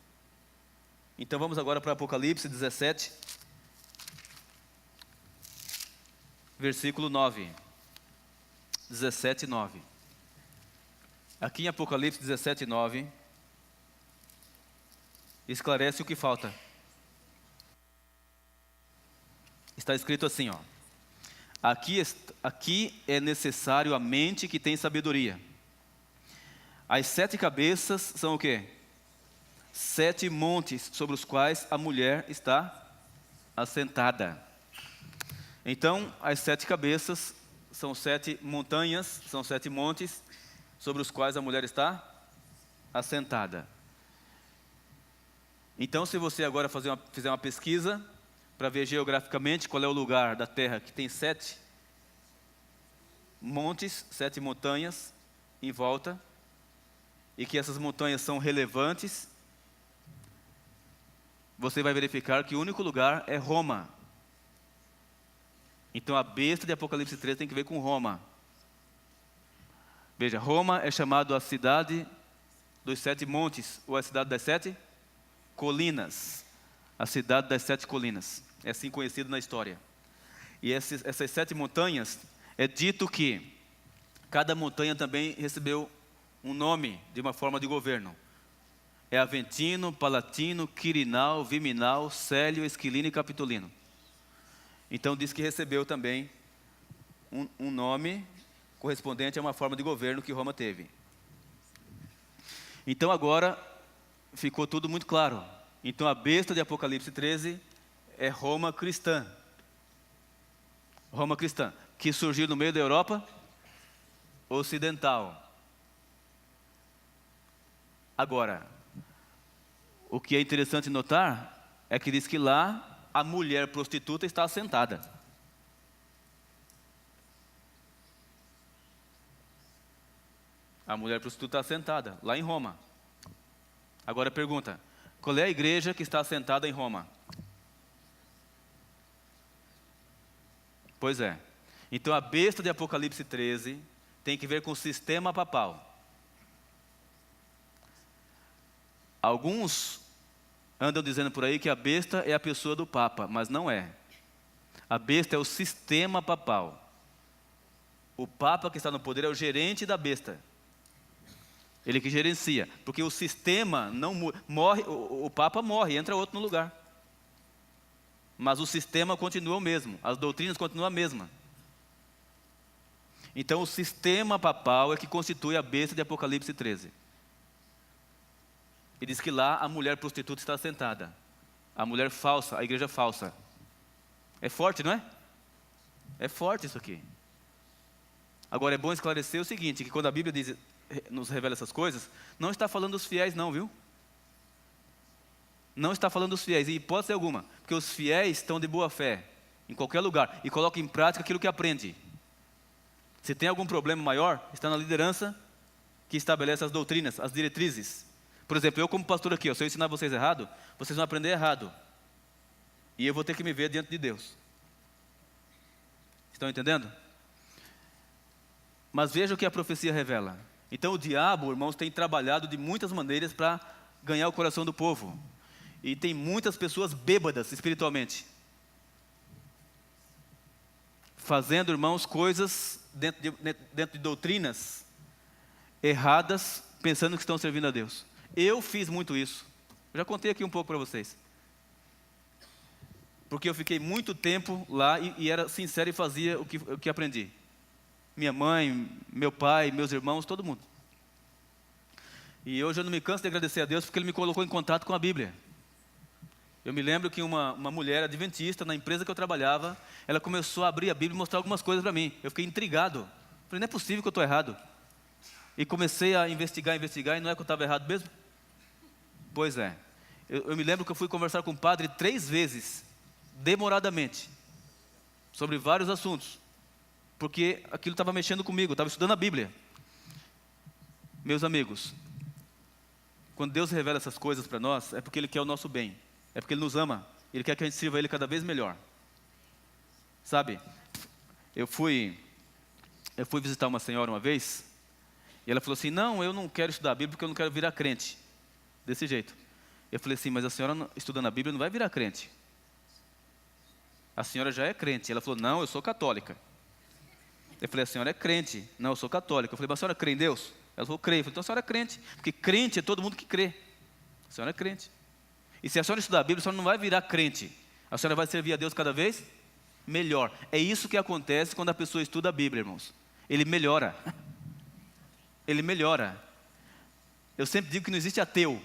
Então vamos agora para Apocalipse 17, versículo 9. 17, 9. Aqui em Apocalipse 17, 9, esclarece o que falta. Está escrito assim, ó: aqui é necessário a mente que tem sabedoria. As 7 cabeças são o quê? 7 montes sobre os quais a mulher está assentada. Então, as 7 cabeças são 7 montanhas, são 7 montes sobre os quais a mulher está assentada. Então, se você agora fizer uma pesquisa para ver geograficamente qual é o lugar da Terra que tem 7 montes, 7 montanhas em volta, e que essas montanhas são relevantes, você vai verificar que o único lugar é Roma. Então a besta de Apocalipse 13 tem que ver com Roma. Veja, Roma é chamado a cidade dos 7 montes, ou a cidade das 7 colinas. A cidade das 7 colinas, é assim conhecido na história. E essas 7 montanhas, é dito que cada montanha também recebeu um nome de uma forma de governo. É Aventino, Palatino, Quirinal, Viminal, Célio, Esquilino e Capitolino. Então diz que recebeu também um nome correspondente a uma forma de governo que Roma teve. Então agora ficou tudo muito claro. Então a besta de Apocalipse 13 é Roma cristã. Roma cristã. que surgiu no meio da Europa Ocidental. Agora, o que é interessante notar é que diz que lá a mulher prostituta está assentada. A mulher prostituta está assentada, lá em Roma. Agora pergunta, qual é a igreja que está assentada em Roma? Pois é. Então a besta de Apocalipse 13 tem que ver com o sistema papal. Alguns andam dizendo por aí que a besta é a pessoa do Papa, mas não é. A besta é o sistema papal. O Papa que está no poder é o gerente da besta. Ele que gerencia, porque o sistema não morre, o Papa morre, entra outro no lugar. Mas o sistema continua o mesmo, as doutrinas continuam a mesma. Então o sistema papal é que constitui a besta de Apocalipse 13. E diz que lá a mulher prostituta está sentada. A mulher falsa, a igreja falsa. É forte, não é? É forte isso aqui. Agora é bom esclarecer o seguinte, que quando a Bíblia nos revela essas coisas, não está falando dos fiéis não, viu? Não está falando dos fiéis, em hipótese alguma, porque os fiéis estão de boa fé, em qualquer lugar, e colocam em prática aquilo que aprende. Se tem algum problema maior, está na liderança que estabelece as doutrinas, as diretrizes. Por exemplo, eu como pastor aqui, se eu ensinar vocês errado, vocês vão aprender errado. E eu vou ter que me ver diante de Deus. Estão entendendo? Mas veja o que a profecia revela. Então o diabo, irmãos, tem trabalhado de muitas maneiras para ganhar o coração do povo. E tem muitas pessoas bêbadas espiritualmente. Fazendo, irmãos, coisas dentro de doutrinas erradas, pensando que estão servindo a Deus. Eu fiz muito isso. Eu já contei aqui um pouco para vocês. Porque eu fiquei muito tempo lá e era sincero e fazia o que aprendi. Minha mãe, meu pai, meus irmãos, todo mundo. E hoje eu não me canso de agradecer a Deus porque Ele me colocou em contato com a Bíblia. Eu me lembro que uma mulher adventista, na empresa que eu trabalhava, ela começou a abrir a Bíblia e mostrar algumas coisas para mim. Eu fiquei intrigado. Falei, não é possível que eu estou errado. E comecei a investigar, e não é que eu estava errado mesmo? Pois é. Eu me lembro que eu fui conversar com o padre 3 vezes, demoradamente, sobre vários assuntos. Porque aquilo estava mexendo comigo, eu estava estudando a Bíblia. Meus amigos, quando Deus revela essas coisas para nós, é porque Ele quer o nosso bem. É porque Ele nos ama. Ele quer que a gente sirva a Ele cada vez melhor. Sabe, eu fui visitar uma senhora uma vez, e ela falou assim, não, eu não quero estudar a Bíblia porque eu não quero virar crente. Desse jeito. Eu falei assim, mas a senhora estudando a Bíblia não vai virar crente. A senhora já é crente. Ela falou, não, eu sou católica. Eu falei, a senhora é crente. Não, eu sou católica. Eu falei, mas a senhora crê em Deus? Ela falou, creio. Eu falei, então a senhora é crente. Porque crente é todo mundo que crê. A senhora é crente. E se a senhora estudar a Bíblia, a senhora não vai virar crente. A senhora vai servir a Deus cada vez melhor. É isso que acontece quando a pessoa estuda a Bíblia, irmãos. Ele melhora. Ele melhora. Eu sempre digo que não existe ateu.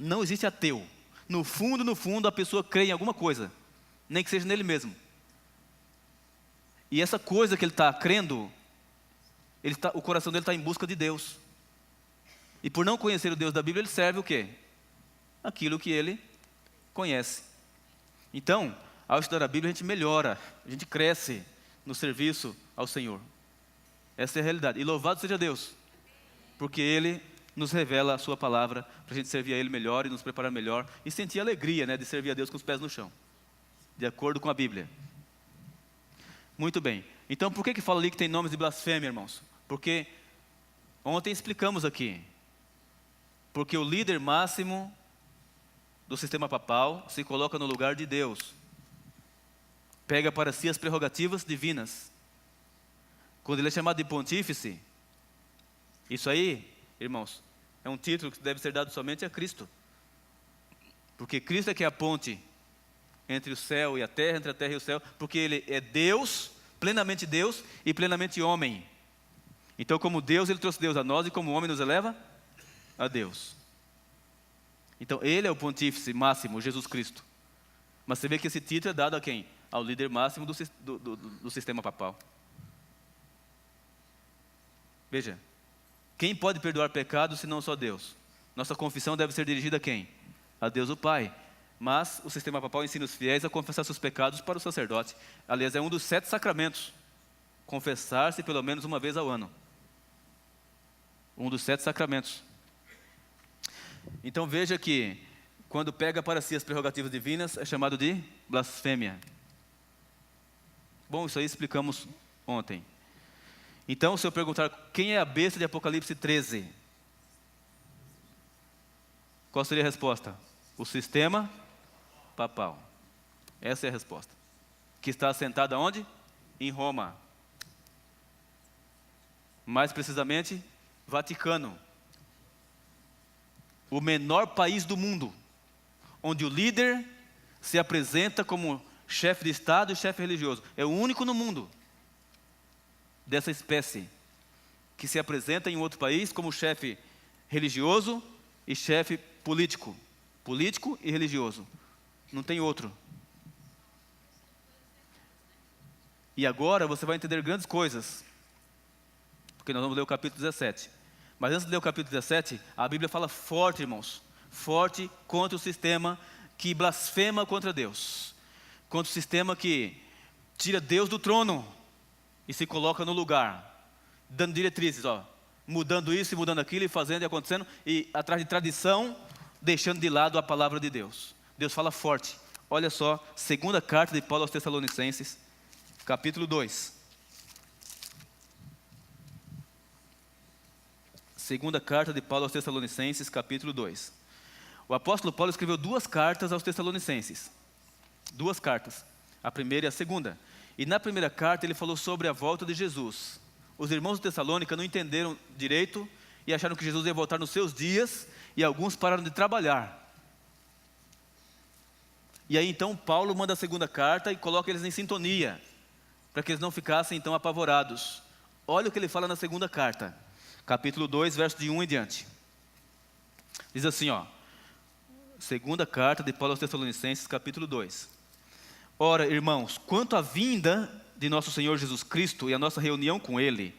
Não existe ateu. No fundo, a pessoa crê em alguma coisa. Nem que seja nele mesmo. E essa coisa que ele está crendo, o coração dele está em busca de Deus. E por não conhecer o Deus da Bíblia, ele serve o quê? Aquilo que ele conhece. Então, ao estudar a Bíblia, a gente melhora, a gente cresce no serviço ao Senhor. Essa é a realidade. E louvado seja Deus, porque Ele nos revela a sua palavra, para a gente servir a Ele melhor e nos preparar melhor, e sentir a alegria, de servir a Deus com os pés no chão, de acordo com a Bíblia. Muito bem. Então, por que fala ali que tem nomes de blasfêmia, irmãos? Porque ontem explicamos aqui. Porque o líder máximo do sistema papal se coloca no lugar de Deus. Pega para si as prerrogativas divinas. Quando ele é chamado de pontífice, isso aí, irmãos, é um título que deve ser dado somente a Cristo. Porque Cristo é que é a ponte entre o céu e a terra, entre a terra e o céu, porque Ele é Deus, plenamente Deus e plenamente homem. Então, como Deus, Ele trouxe Deus a nós, e como homem nos eleva a Deus. Então, Ele é o pontífice máximo, Jesus Cristo. Mas você vê que esse título é dado a quem? Ao líder máximo do sistema papal. Veja, quem pode perdoar pecados se não só Deus? Nossa confissão deve ser dirigida a quem? A Deus o Pai. Mas o sistema papal ensina os fiéis a confessar seus pecados para o sacerdote. Aliás, é um dos 7 sacramentos. Confessar-se pelo menos uma vez ao ano. Um dos 7 sacramentos. Então veja que, quando pega para si as prerrogativas divinas, é chamado de blasfêmia. Bom, isso aí explicamos ontem. Então, se eu perguntar quem é a besta de Apocalipse 13, qual seria a resposta? O sistema papal. Essa é a resposta. Que está assentada onde? Em Roma. Mais precisamente, Vaticano. O menor país do mundo, onde o líder se apresenta como chefe de Estado e chefe religioso. É o único no mundo dessa espécie que se apresenta em outro país como chefe religioso e chefe político. Político e religioso. Não tem outro. E agora você vai entender grandes coisas, porque nós vamos ler o capítulo 17. Mas antes de ler o capítulo 17, a Bíblia fala forte, irmãos. Forte contra o sistema que blasfema contra Deus. Contra o sistema que tira Deus do trono e se coloca no lugar, dando diretrizes, mudando isso e mudando aquilo, e fazendo e acontecendo, e atrás de tradição, deixando de lado a palavra de Deus. Deus fala forte. Olha só, segunda carta de Paulo aos Tessalonicenses, capítulo 2. Segunda carta de Paulo aos Tessalonicenses, capítulo 2. O apóstolo Paulo escreveu 2 cartas aos Tessalonicenses. 2 cartas. A primeira e a segunda. E na primeira carta ele falou sobre a volta de Jesus. Os irmãos de Tessalônica não entenderam direito e acharam que Jesus ia voltar nos seus dias, e alguns pararam de trabalhar. E aí então Paulo manda a segunda carta e coloca eles em sintonia, para que eles não ficassem então apavorados. Olha o que ele fala na segunda carta, capítulo 2, verso de 1 em diante. Diz assim, segunda carta de Paulo aos Tessalonicenses, capítulo 2. Ora, irmãos, quanto à vinda de nosso Senhor Jesus Cristo e a nossa reunião com Ele,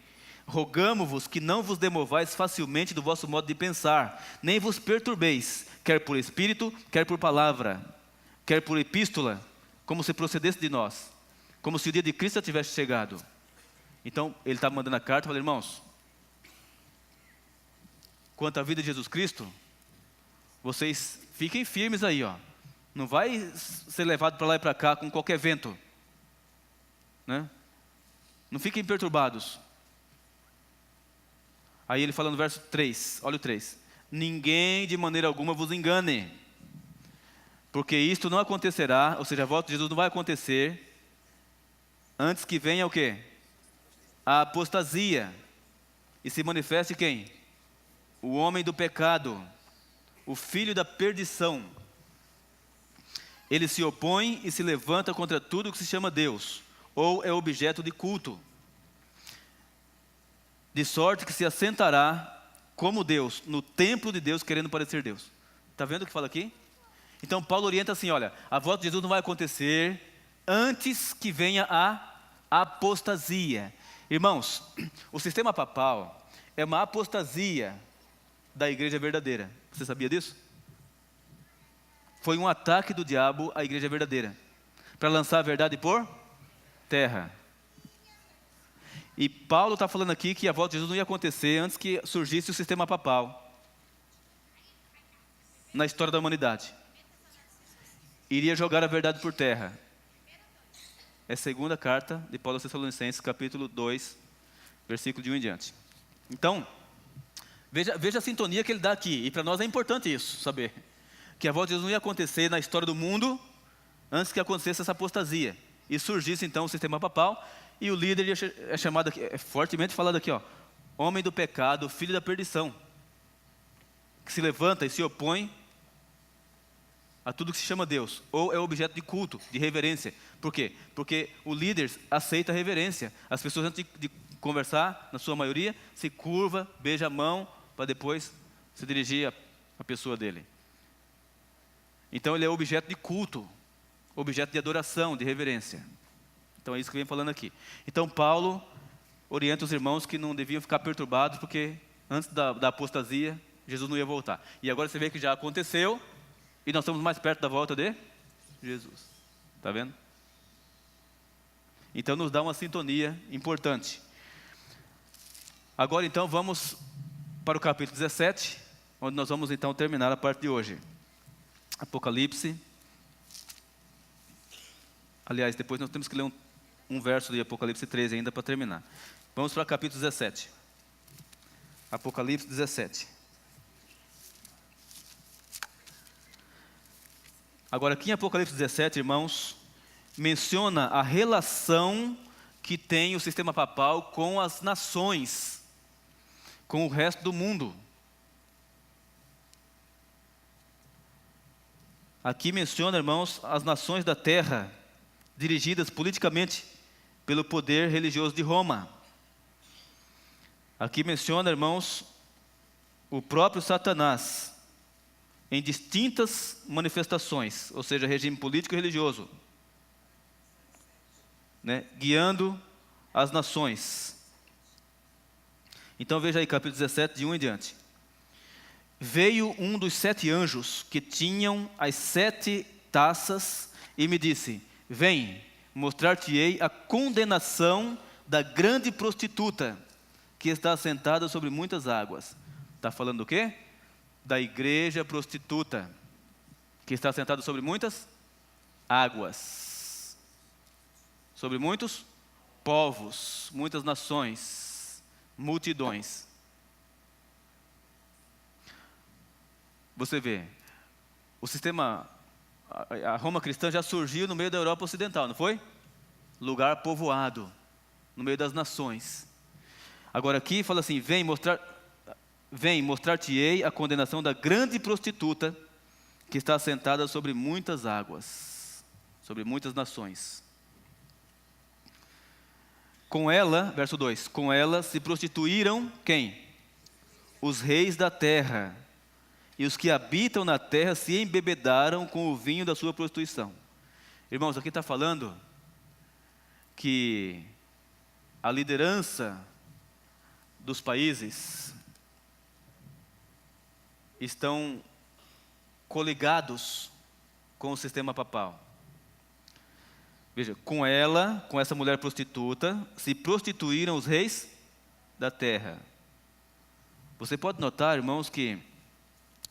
rogamo-vos que não vos demovais facilmente do vosso modo de pensar, nem vos perturbeis, quer por espírito, quer por palavra, quer por epístola, como se procedesse de nós, como se o dia de Cristo já tivesse chegado. Então, ele está mandando a carta, falando, irmãos, quanto à vida de Jesus Cristo, vocês fiquem firmes aí, Não vai ser levado para lá e para cá com qualquer vento, né? Não fiquem perturbados. Aí ele fala no verso 3, olha o 3. Ninguém de maneira alguma vos engane, porque isto não acontecerá, ou seja, a volta de Jesus não vai acontecer antes que venha o quê? A apostasia. E se manifeste quem? O homem do pecado, o filho da perdição. Ele se opõe e se levanta contra tudo que se chama Deus, ou é objeto de culto. De sorte que se assentará como Deus, no templo de Deus, querendo parecer Deus. Está vendo o que fala aqui? Então Paulo orienta assim, olha, a volta de Jesus não vai acontecer antes que venha a apostasia. Irmãos, o sistema papal é uma apostasia da igreja verdadeira. Você sabia disso? Foi um ataque do diabo à igreja verdadeira, para lançar a verdade por terra. E Paulo está falando aqui que a volta de Jesus não ia acontecer antes que surgisse o sistema papal na história da humanidade. Iria jogar a verdade por terra. É a segunda carta de Paulo aos Tessalonicenses, capítulo 2, versículo de 1 em diante. Então, veja a sintonia que ele dá aqui. E para nós é importante isso, saber que a volta de Jesus não ia acontecer na história do mundo antes que acontecesse essa apostasia. E surgisse então o sistema papal, e o líder é chamado aqui, é fortemente falado aqui, homem do pecado, filho da perdição, que se levanta e se opõe a tudo que se chama Deus, ou é objeto de culto, de reverência. Por quê? Porque o líder aceita a reverência. As pessoas, antes de conversar, na sua maioria, se curva, beija a mão, para depois se dirigir à pessoa dele. Então ele é objeto de culto, objeto de adoração, de reverência. Então é isso que vem falando aqui. Então Paulo orienta os irmãos que não deviam ficar perturbados, porque antes da apostasia, Jesus não ia voltar. E agora você vê que já aconteceu, e nós estamos mais perto da volta de Jesus. Está vendo? Então nos dá uma sintonia importante. Agora então vamos para o capítulo 17, onde nós vamos então terminar a parte de hoje. Apocalipse. Aliás, depois nós temos que ler um verso de Apocalipse 13 ainda para terminar. Vamos para o capítulo 17. Apocalipse 17. Agora, aqui em Apocalipse 17, irmãos, menciona a relação que tem o sistema papal com as nações, com o resto do mundo. Aqui menciona, irmãos, as nações da terra, dirigidas politicamente pelo poder religioso de Roma. Aqui menciona, irmãos, o próprio Satanás, em distintas manifestações, ou seja, regime político e religioso, né, guiando as nações. Então veja aí, capítulo 17, de 1 em diante. Veio um dos 7 anjos que tinham as 7 taças e me disse: vem, mostrar-te-ei a condenação da grande prostituta, que está sentada sobre muitas águas. Está falando do quê? Da igreja prostituta, que está sentada sobre muitas águas, sobre muitos povos, muitas nações, multidões. Você vê, o sistema, a Roma cristã já surgiu no meio da Europa Ocidental, não foi? Lugar povoado, no meio das nações. Agora aqui fala assim: vem mostrar-te-ei a condenação da grande prostituta, que está assentada sobre muitas águas, sobre muitas nações. Com ela, verso 2, com ela se prostituíram quem? Os reis da terra, e os que habitam na terra se embebedaram com o vinho da sua prostituição. Irmãos, aqui está falando que a liderança dos países estão coligados com o sistema papal. Veja, com ela, com essa mulher prostituta, se prostituíram os reis da terra. Você pode notar, irmãos, que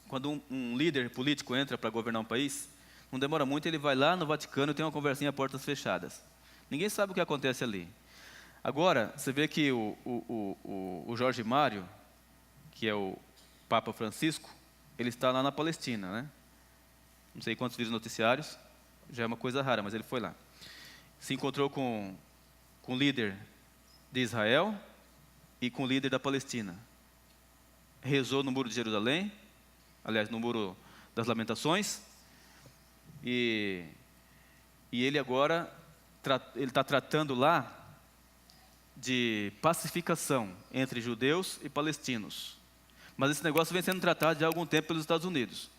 quando um líder político entra para governar um país, não demora muito, ele vai lá no Vaticano e tem uma conversinha a portas fechadas. Ninguém sabe o que acontece ali. Agora, você vê que o Jorge Mário, que é o Papa Francisco, ele está lá na Palestina, né? Não sei quantos vídeos noticiários, já é uma coisa rara, mas ele foi lá. Se encontrou com o líder de Israel e com o líder da Palestina. Rezou no Muro de Jerusalém, aliás, no Muro das Lamentações, e ele agora está tratando lá de pacificação entre judeus e palestinos. Mas esse negócio vem sendo tratado já há algum tempo pelos Estados Unidos.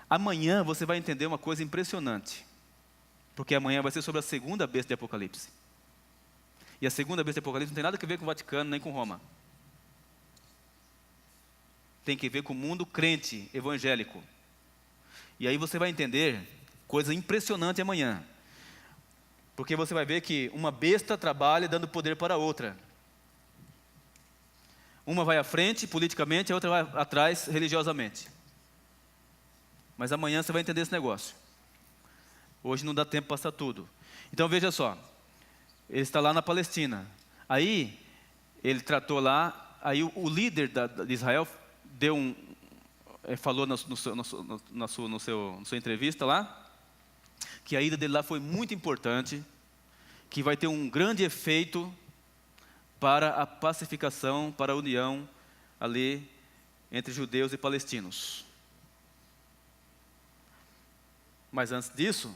Amanhã você vai entender uma coisa impressionante, porque amanhã vai ser sobre a segunda besta de Apocalipse. E a segunda besta de Apocalipse não tem nada a ver com o Vaticano nem com Roma. Tem que ver com o mundo crente, evangélico. E aí você vai entender coisa impressionante amanhã. Porque você vai ver que uma besta trabalha dando poder para a outra. Uma vai à frente politicamente, a outra vai atrás religiosamente. Mas amanhã você vai entender esse negócio. Hoje não dá tempo para passar tudo. Então veja só, ele está lá na Palestina. Aí ele tratou lá, aí o líder de Israel falou na sua entrevista lá, que a ida dele lá foi muito importante, que vai ter um grande efeito para a pacificação, para a união ali entre judeus e palestinos. Mas antes disso,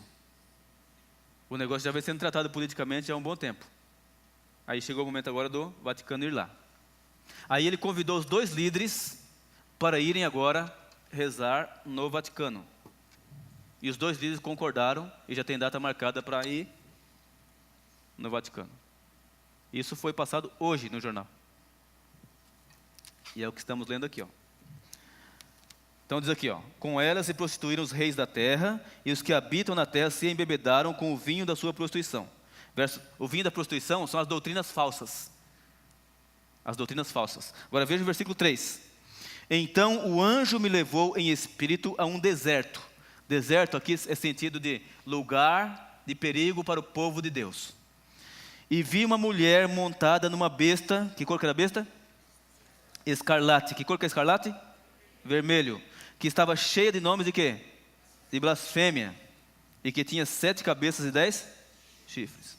o negócio já vem sendo tratado politicamente há um bom tempo. Aí chegou o momento agora do Vaticano ir lá. Aí ele convidou os 2 líderes para irem agora rezar no Vaticano. E os 2 líderes concordaram e já tem data marcada para ir no Vaticano. Isso foi passado hoje no jornal. E é o que estamos lendo aqui, ó. Então diz aqui, ó: com ela se prostituíram os reis da terra, e os que habitam na terra se embebedaram com o vinho da sua prostituição. O vinho da prostituição são as doutrinas falsas. As doutrinas falsas. Agora veja o versículo 3. Então o anjo me levou em espírito a um deserto. Deserto aqui é sentido de lugar de perigo para o povo de Deus. E vi uma mulher montada numa besta. Que cor que era a besta? Escarlate. Que cor que é escarlate? Vermelho. Que estava cheia de nomes de quê? De blasfêmia. E que tinha 7 cabeças e 10 chifres.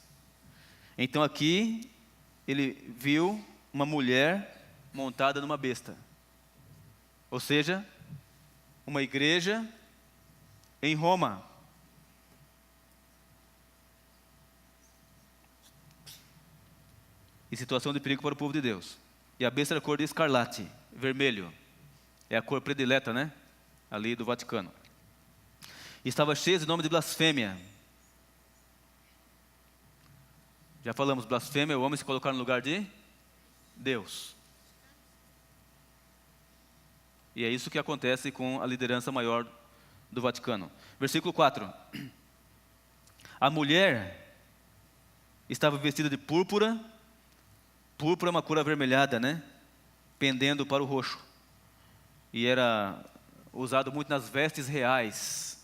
Então aqui ele viu uma mulher montada numa besta. Ou seja, uma igreja em Roma. Em situação de perigo para o povo de Deus. E a besta era a cor de escarlate, vermelho. É a cor predileta, né? Ali do Vaticano. E estava cheia de nome de blasfêmia. Já falamos, blasfêmia é o homem se colocar no lugar de Deus. E é isso que acontece com a liderança maior do Vaticano. Versículo 4. A mulher estava vestida de púrpura. Púrpura é uma cor avermelhada, né? Pendendo para o roxo. E era usado muito nas vestes reais.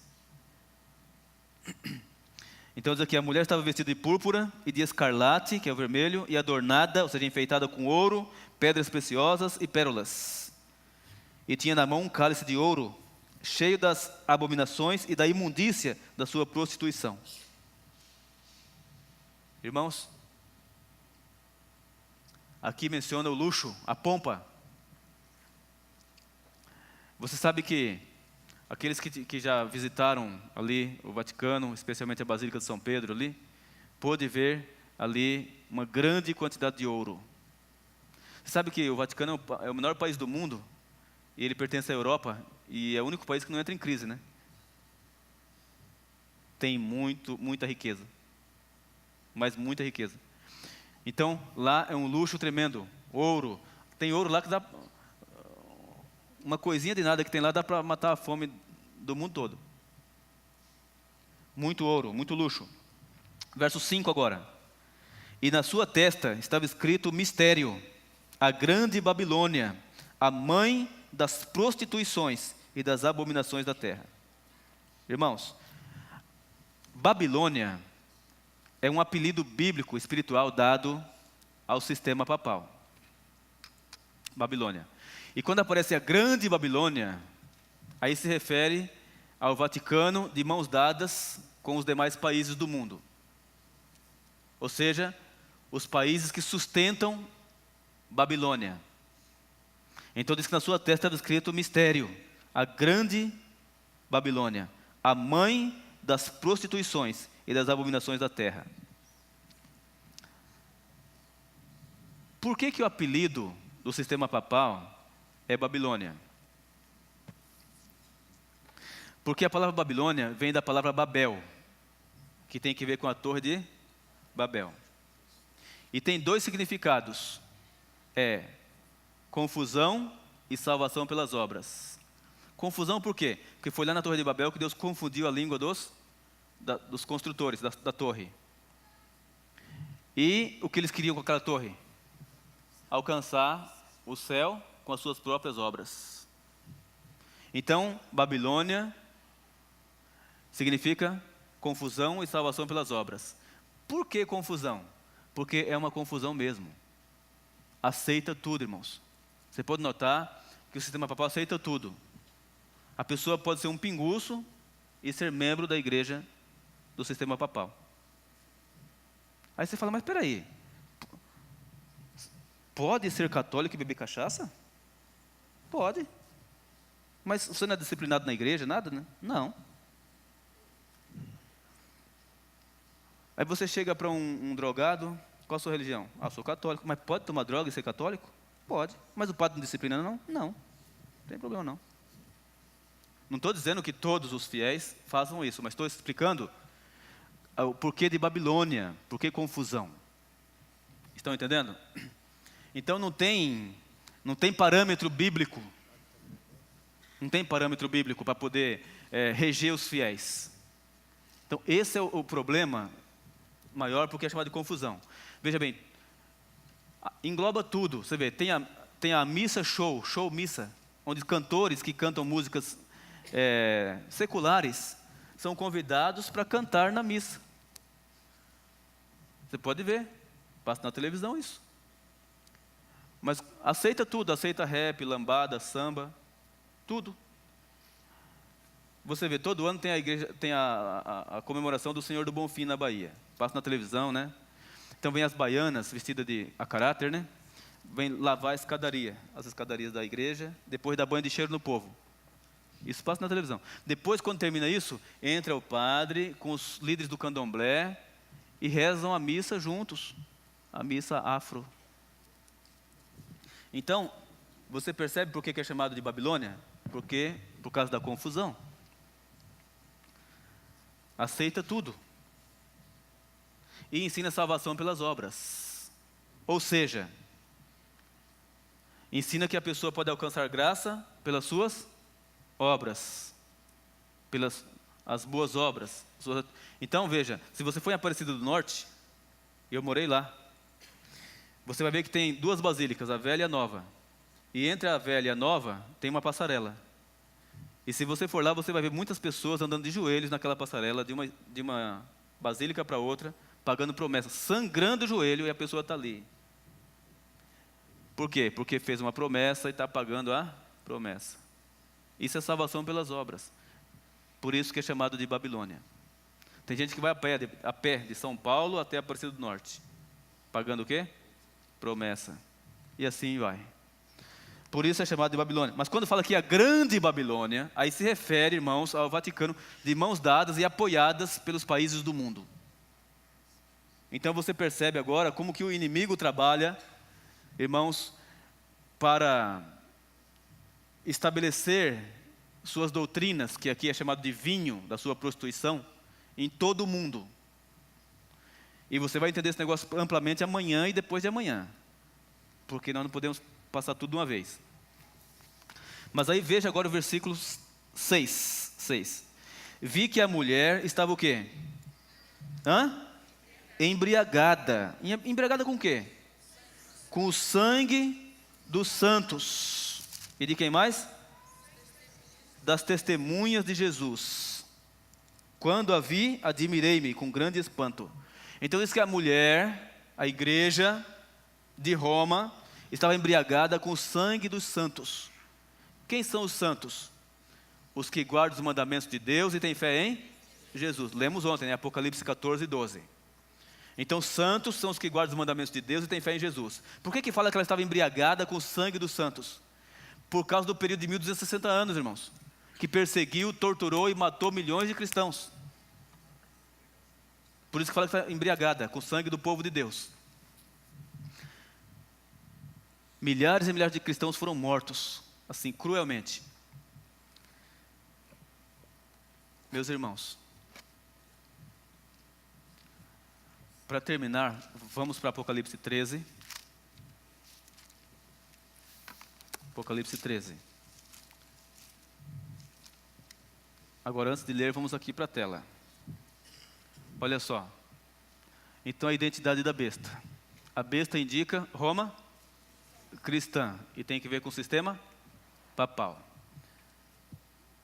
Então diz aqui, a mulher estava vestida de púrpura e de escarlate, que é o vermelho, e adornada, ou seja, enfeitada com ouro, pedras preciosas e pérolas. E tinha na mão um cálice de ouro, cheio das abominações e da imundícia da sua prostituição. Irmãos, aqui menciona o luxo, a pompa. Você sabe que aqueles que já visitaram ali o Vaticano, especialmente a Basílica de São Pedro ali, pôde ver ali uma grande quantidade de ouro. Você sabe que o Vaticano é o menor país do mundo, e ele pertence à Europa, e é o único país que não entra em crise, né? Tem muita riqueza. Mas muita riqueza. Então, lá é um luxo tremendo. Ouro. Tem ouro lá que dá... Uma coisinha de nada que tem lá dá para matar a fome do mundo todo. Muito ouro, muito luxo. Verso 5 agora. E na sua testa estava escrito mistério: a grande Babilônia, a mãe das prostituições e das abominações da terra. Irmãos, Babilônia é um apelido bíblico, espiritual, dado ao sistema papal. Babilônia. E quando aparece a grande Babilônia, aí se refere ao Vaticano de mãos dadas com os demais países do mundo. Ou seja, os países que sustentam Babilônia. Então diz que na sua testa estava escrito mistério: a grande Babilônia, a mãe das prostituições e das abominações da terra. Por que o apelido do sistema papal é Babilônia? Porque a palavra Babilônia vem da palavra Babel, que tem que ver com a torre de Babel. E tem 2 significados: é confusão e salvação pelas obras. Confusão por quê? Porque foi lá na torre de Babel que Deus confundiu a língua dos construtores da torre. E o que eles queriam com aquela torre? Alcançar o céu com as suas próprias obras. Então, Babilônia significa confusão e salvação pelas obras. Por que confusão? Porque é uma confusão mesmo. Aceita tudo, irmãos. Você pode notar que o sistema papal aceita tudo. A pessoa pode ser um pinguço e ser membro da igreja do sistema papal. Aí você fala, mas espera aí, pode ser católico e beber cachaça? Pode. Mas você não é disciplinado na igreja, nada, né? Não. Aí você chega para um drogado, qual a sua religião? Ah, sou católico. Mas pode tomar droga e ser católico? Pode. Mas o padre não disciplina, não? Não. Não tem problema, não. Não estou dizendo que todos os fiéis façam isso, mas estou explicando o porquê de Babilônia, por que confusão. Estão entendendo? Então não tem parâmetro bíblico. Não tem parâmetro bíblico para poder reger os fiéis. Então esse é o problema maior, porque é chamado de confusão. Veja bem, engloba tudo. Você vê, tem a missa show missa, onde cantores que cantam músicas seculares são convidados para cantar na missa. Você pode ver, passa na televisão isso. Mas aceita tudo, aceita rap, lambada, samba, tudo. Você vê, todo ano tem a igreja, tem a comemoração do Senhor do Bonfim na Bahia. Passa na televisão, né? Então vem as baianas vestidas a caráter, né? Vem lavar a escadaria, as escadarias da igreja, depois dá banho de cheiro no povo. Isso passa na televisão. Depois, quando termina isso, entra o padre com os líderes do candomblé e rezam a missa juntos, a missa afro. Então, você percebe por que é chamado de Babilônia? Por causa da confusão. Aceita tudo. E ensina a salvação pelas obras. Ou seja, ensina que a pessoa pode alcançar graça pelas suas obras, pelas as boas obras. Então veja, se você for em Aparecida do Norte, eu morei lá, você vai ver que tem duas basílicas, a velha e a nova. E entre a velha e a nova tem uma passarela. E se você for lá, você vai ver muitas pessoas andando de joelhos naquela passarela, de uma basílica para outra, pagando promessa, sangrando o joelho, e a pessoa está ali. Por quê? Porque fez uma promessa e está pagando a promessa. Isso é salvação pelas obras. Por isso que é chamado de Babilônia. Tem gente que vai a pé de São Paulo até Aparecida do Norte. Pagando o quê? Promessa. E assim vai. Por isso é chamado de Babilônia. Mas quando fala aqui a grande Babilônia, aí se refere, irmãos, ao Vaticano, de mãos dadas e apoiadas pelos países do mundo. Então você percebe agora como que o inimigo trabalha, irmãos, para estabelecer suas doutrinas, que aqui é chamado de vinho, da sua prostituição, em todo o mundo. E você vai entender esse negócio amplamente amanhã e depois de amanhã. Porque nós não podemos passar tudo de uma vez. Mas aí veja agora o versículo 6. Vi que a mulher estava o quê? Embriagada. Embriagada com o quê? Com o sangue dos santos. E de quem mais? Das testemunhas de Jesus. Quando a vi, admirei-me com grande espanto. Então diz que a mulher, a igreja de Roma, estava embriagada com o sangue dos santos. Quem são os santos? Os que guardam os mandamentos de Deus e têm fé em Jesus. Lemos ontem, né? Apocalipse 14, 12. Então, santos são os que guardam os mandamentos de Deus e têm fé em Jesus. Por que fala que ela estava embriagada com o sangue dos santos? Por causa do período de 1260 anos, irmãos, que perseguiu, torturou e matou milhões de cristãos. Por isso que fala que está embriagada com o sangue do povo de Deus. Milhares e milhares de cristãos foram mortos, assim, cruelmente. Meus irmãos, para terminar, vamos para Apocalipse 13. Apocalipse 13. Agora, antes de ler, vamos aqui para a tela. Olha só. Então, a identidade da besta. A besta indica Roma cristã e tem que ver com o sistema papal.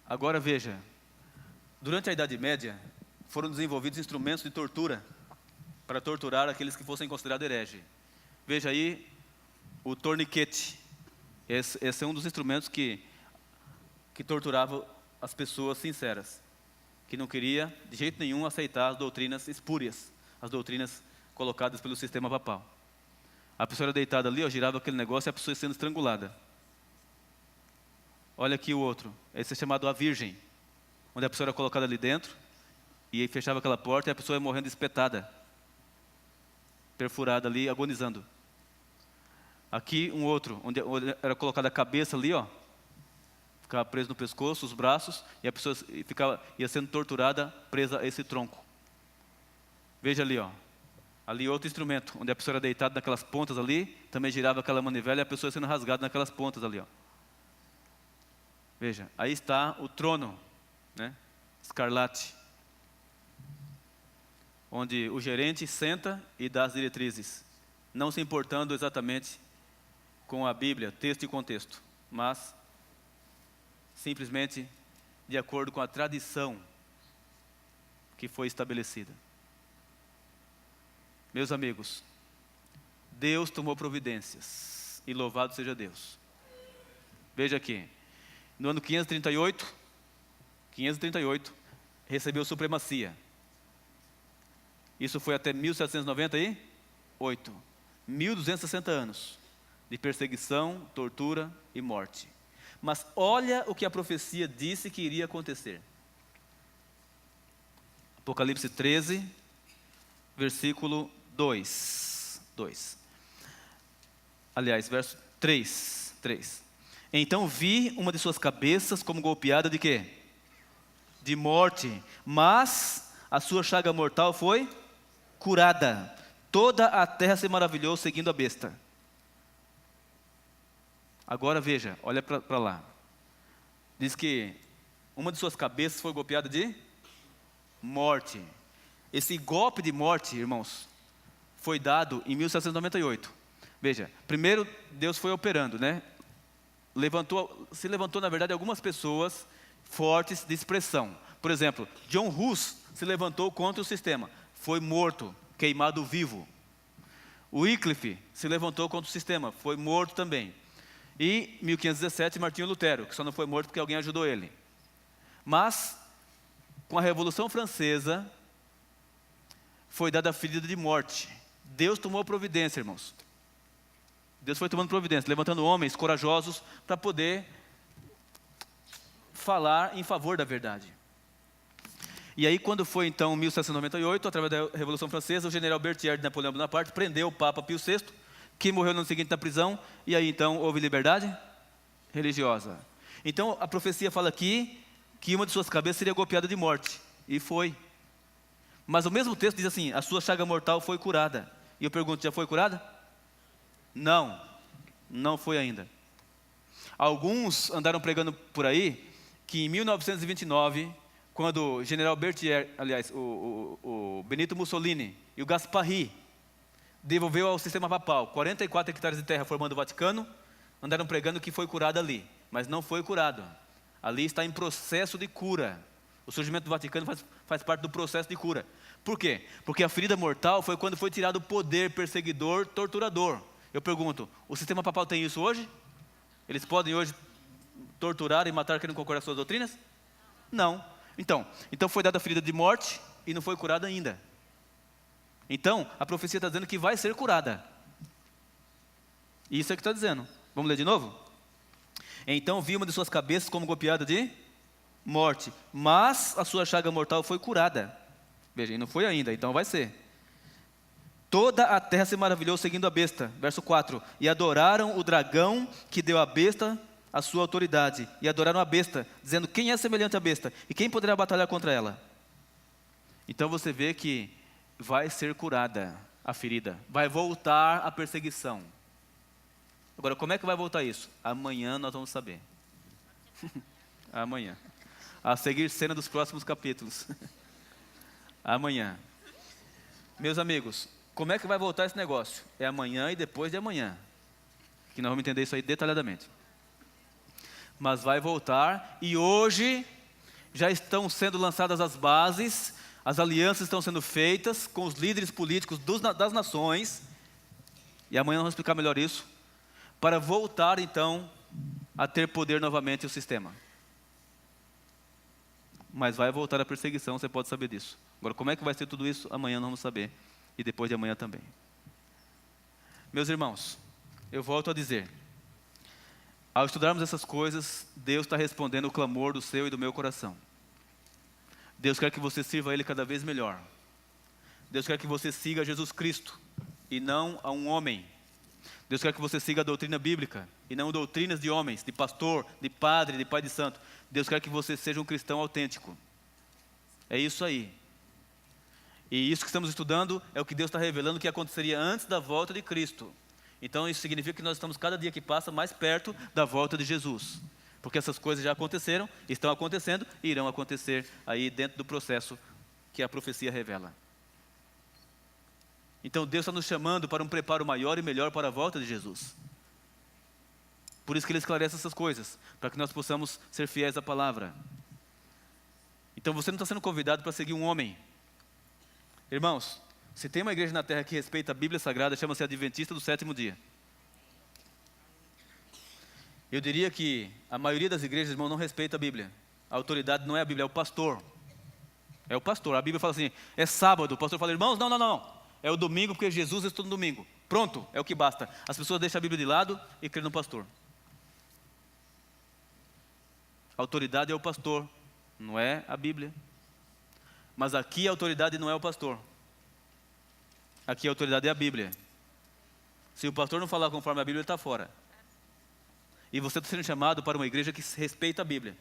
Agora veja, durante a Idade Média foram desenvolvidos instrumentos de tortura para torturar aqueles que fossem considerados hereges. Veja aí o torniquete. Esse é um dos instrumentos que torturava as pessoas sinceras, que não queria de jeito nenhum aceitar as doutrinas espúrias, as doutrinas colocadas pelo sistema papal. A pessoa era deitada ali, girava aquele negócio e a pessoa sendo estrangulada. Olha aqui o outro, esse é chamado a Virgem, onde a pessoa era colocada ali dentro e aí fechava aquela porta e a pessoa ia morrendo espetada, perfurada ali, agonizando. Aqui um outro, onde era colocada a cabeça ali, ficava preso no pescoço, os braços, e a pessoa ia sendo torturada, presa a esse tronco. Veja ali, Ali outro instrumento, onde a pessoa era deitada naquelas pontas ali, também girava aquela manivela e a pessoa sendo rasgada naquelas pontas ali, ó. Veja, aí está o trono, né? Escarlate, onde o gerente senta e dá as diretrizes, não se importando exatamente com a Bíblia, texto e contexto, mas simplesmente de acordo com a tradição que foi estabelecida. Meus amigos, Deus tomou providências, e louvado seja Deus. Veja aqui, no ano 538, recebeu supremacia. Isso foi até 1798, 1260 anos de perseguição, tortura e morte. Mas olha o que a profecia disse que iria acontecer. Apocalipse 13, versículo 2. Aliás, verso 3. Então vi uma de suas cabeças como golpeada de quê? De morte, mas a sua chaga mortal foi curada. Toda a terra se maravilhou seguindo a besta. Agora veja, olha para lá. Diz que uma de suas cabeças foi golpeada de morte. Esse golpe de morte, irmãos, foi dado em 1798. Veja, primeiro Deus foi operando, né? Se levantou, na verdade, algumas pessoas fortes de expressão. Por exemplo, John Hus se levantou contra o sistema. Foi morto, queimado vivo. Wycliffe se levantou contra o sistema. Foi morto também. E, em 1517, Martinho Lutero, que só não foi morto porque alguém ajudou ele. Mas, com a Revolução Francesa, foi dada a ferida de morte. Deus tomou providência, irmãos. Deus foi tomando providência, levantando homens corajosos para poder falar em favor da verdade. E aí, quando foi então 1798, através da Revolução Francesa, o general Berthier de Napoleão Bonaparte prendeu o Papa Pio VI, que morreu no ano seguinte na prisão, e aí então houve liberdade religiosa. Então a profecia fala aqui que uma de suas cabeças seria golpeada de morte, e foi. Mas o mesmo texto diz assim: a sua chaga mortal foi curada. E eu pergunto, já foi curada? Não, não foi ainda. Alguns andaram pregando por aí que em 1929, quando o general Berthier, aliás, o Benito Mussolini e o Gasparri devolveu ao sistema papal 44 hectares de terra formando o Vaticano, andaram pregando que foi curado ali, mas não foi curado. Ali está em processo de cura. O surgimento do Vaticano faz parte do processo de cura. Por quê? Porque a ferida mortal foi quando foi tirado o poder perseguidor, torturador. Eu pergunto, o sistema papal tem isso hoje? Eles podem hoje torturar e matar quem não concorda com suas doutrinas? Não. Então foi dada a ferida de morte e não foi curada ainda. Então, a profecia está dizendo que vai ser curada. Isso é que está dizendo. Vamos ler de novo? Então vi uma de suas cabeças como golpeada de morte, mas a sua chaga mortal foi curada. Veja, e não foi ainda, então vai ser. Toda a terra se maravilhou seguindo a besta. Verso 4. E adoraram o dragão que deu à besta a sua autoridade. E adoraram a besta, dizendo: quem é semelhante à besta? E quem poderá batalhar contra ela? Então você vê que vai ser curada a ferida. Vai voltar a perseguição. Agora, como é que vai voltar isso? Amanhã nós vamos saber. Amanhã. A seguir cena dos próximos capítulos. Amanhã. Meus amigos, como é que vai voltar esse negócio? É amanhã e depois de amanhã, que nós vamos entender isso aí detalhadamente. Mas vai voltar, e hoje já estão sendo lançadas as bases, as alianças estão sendo feitas com os líderes políticos das nações, e amanhã nós vamos explicar melhor isso, para voltar então a ter poder novamente o sistema. Mas vai voltar a perseguição, você pode saber disso. Agora, como é que vai ser tudo isso? Amanhã nós vamos saber. E depois de amanhã também. Meus irmãos, eu volto a dizer, ao estudarmos essas coisas, Deus está respondendo o clamor do seu e do meu coração. Deus quer que você sirva a Ele cada vez melhor. Deus quer que você siga Jesus Cristo e não a um homem. Deus quer que você siga a doutrina bíblica e não doutrinas de homens, de pastor, de padre, de pai de santo. Deus quer que você seja um cristão autêntico. É isso aí. E isso que estamos estudando é o que Deus está revelando que aconteceria antes da volta de Cristo. Então isso significa que nós estamos cada dia que passa mais perto da volta de Jesus. Porque essas coisas já aconteceram, estão acontecendo e irão acontecer aí dentro do processo que a profecia revela. Então Deus está nos chamando para um preparo maior e melhor para a volta de Jesus. Por isso que Ele esclarece essas coisas, para que nós possamos ser fiéis à palavra. Então você não está sendo convidado para seguir um homem. Irmãos, se tem uma igreja na terra que respeita a Bíblia Sagrada, chama-se Adventista do Sétimo Dia. Eu diria que a maioria das igrejas, irmão, não respeita a Bíblia. A autoridade não é a Bíblia, é o pastor. É o pastor. A Bíblia fala assim, é sábado. O pastor fala, irmãos, não. É o domingo porque Jesus está no domingo. Pronto, é o que basta. As pessoas deixam a Bíblia de lado e crêem no pastor. A autoridade é o pastor, não é a Bíblia. Mas aqui a autoridade não é o pastor. Aqui a autoridade é a Bíblia. Se o pastor não falar conforme a Bíblia, ele está fora. E você está sendo chamado para uma igreja que respeita a Bíblia.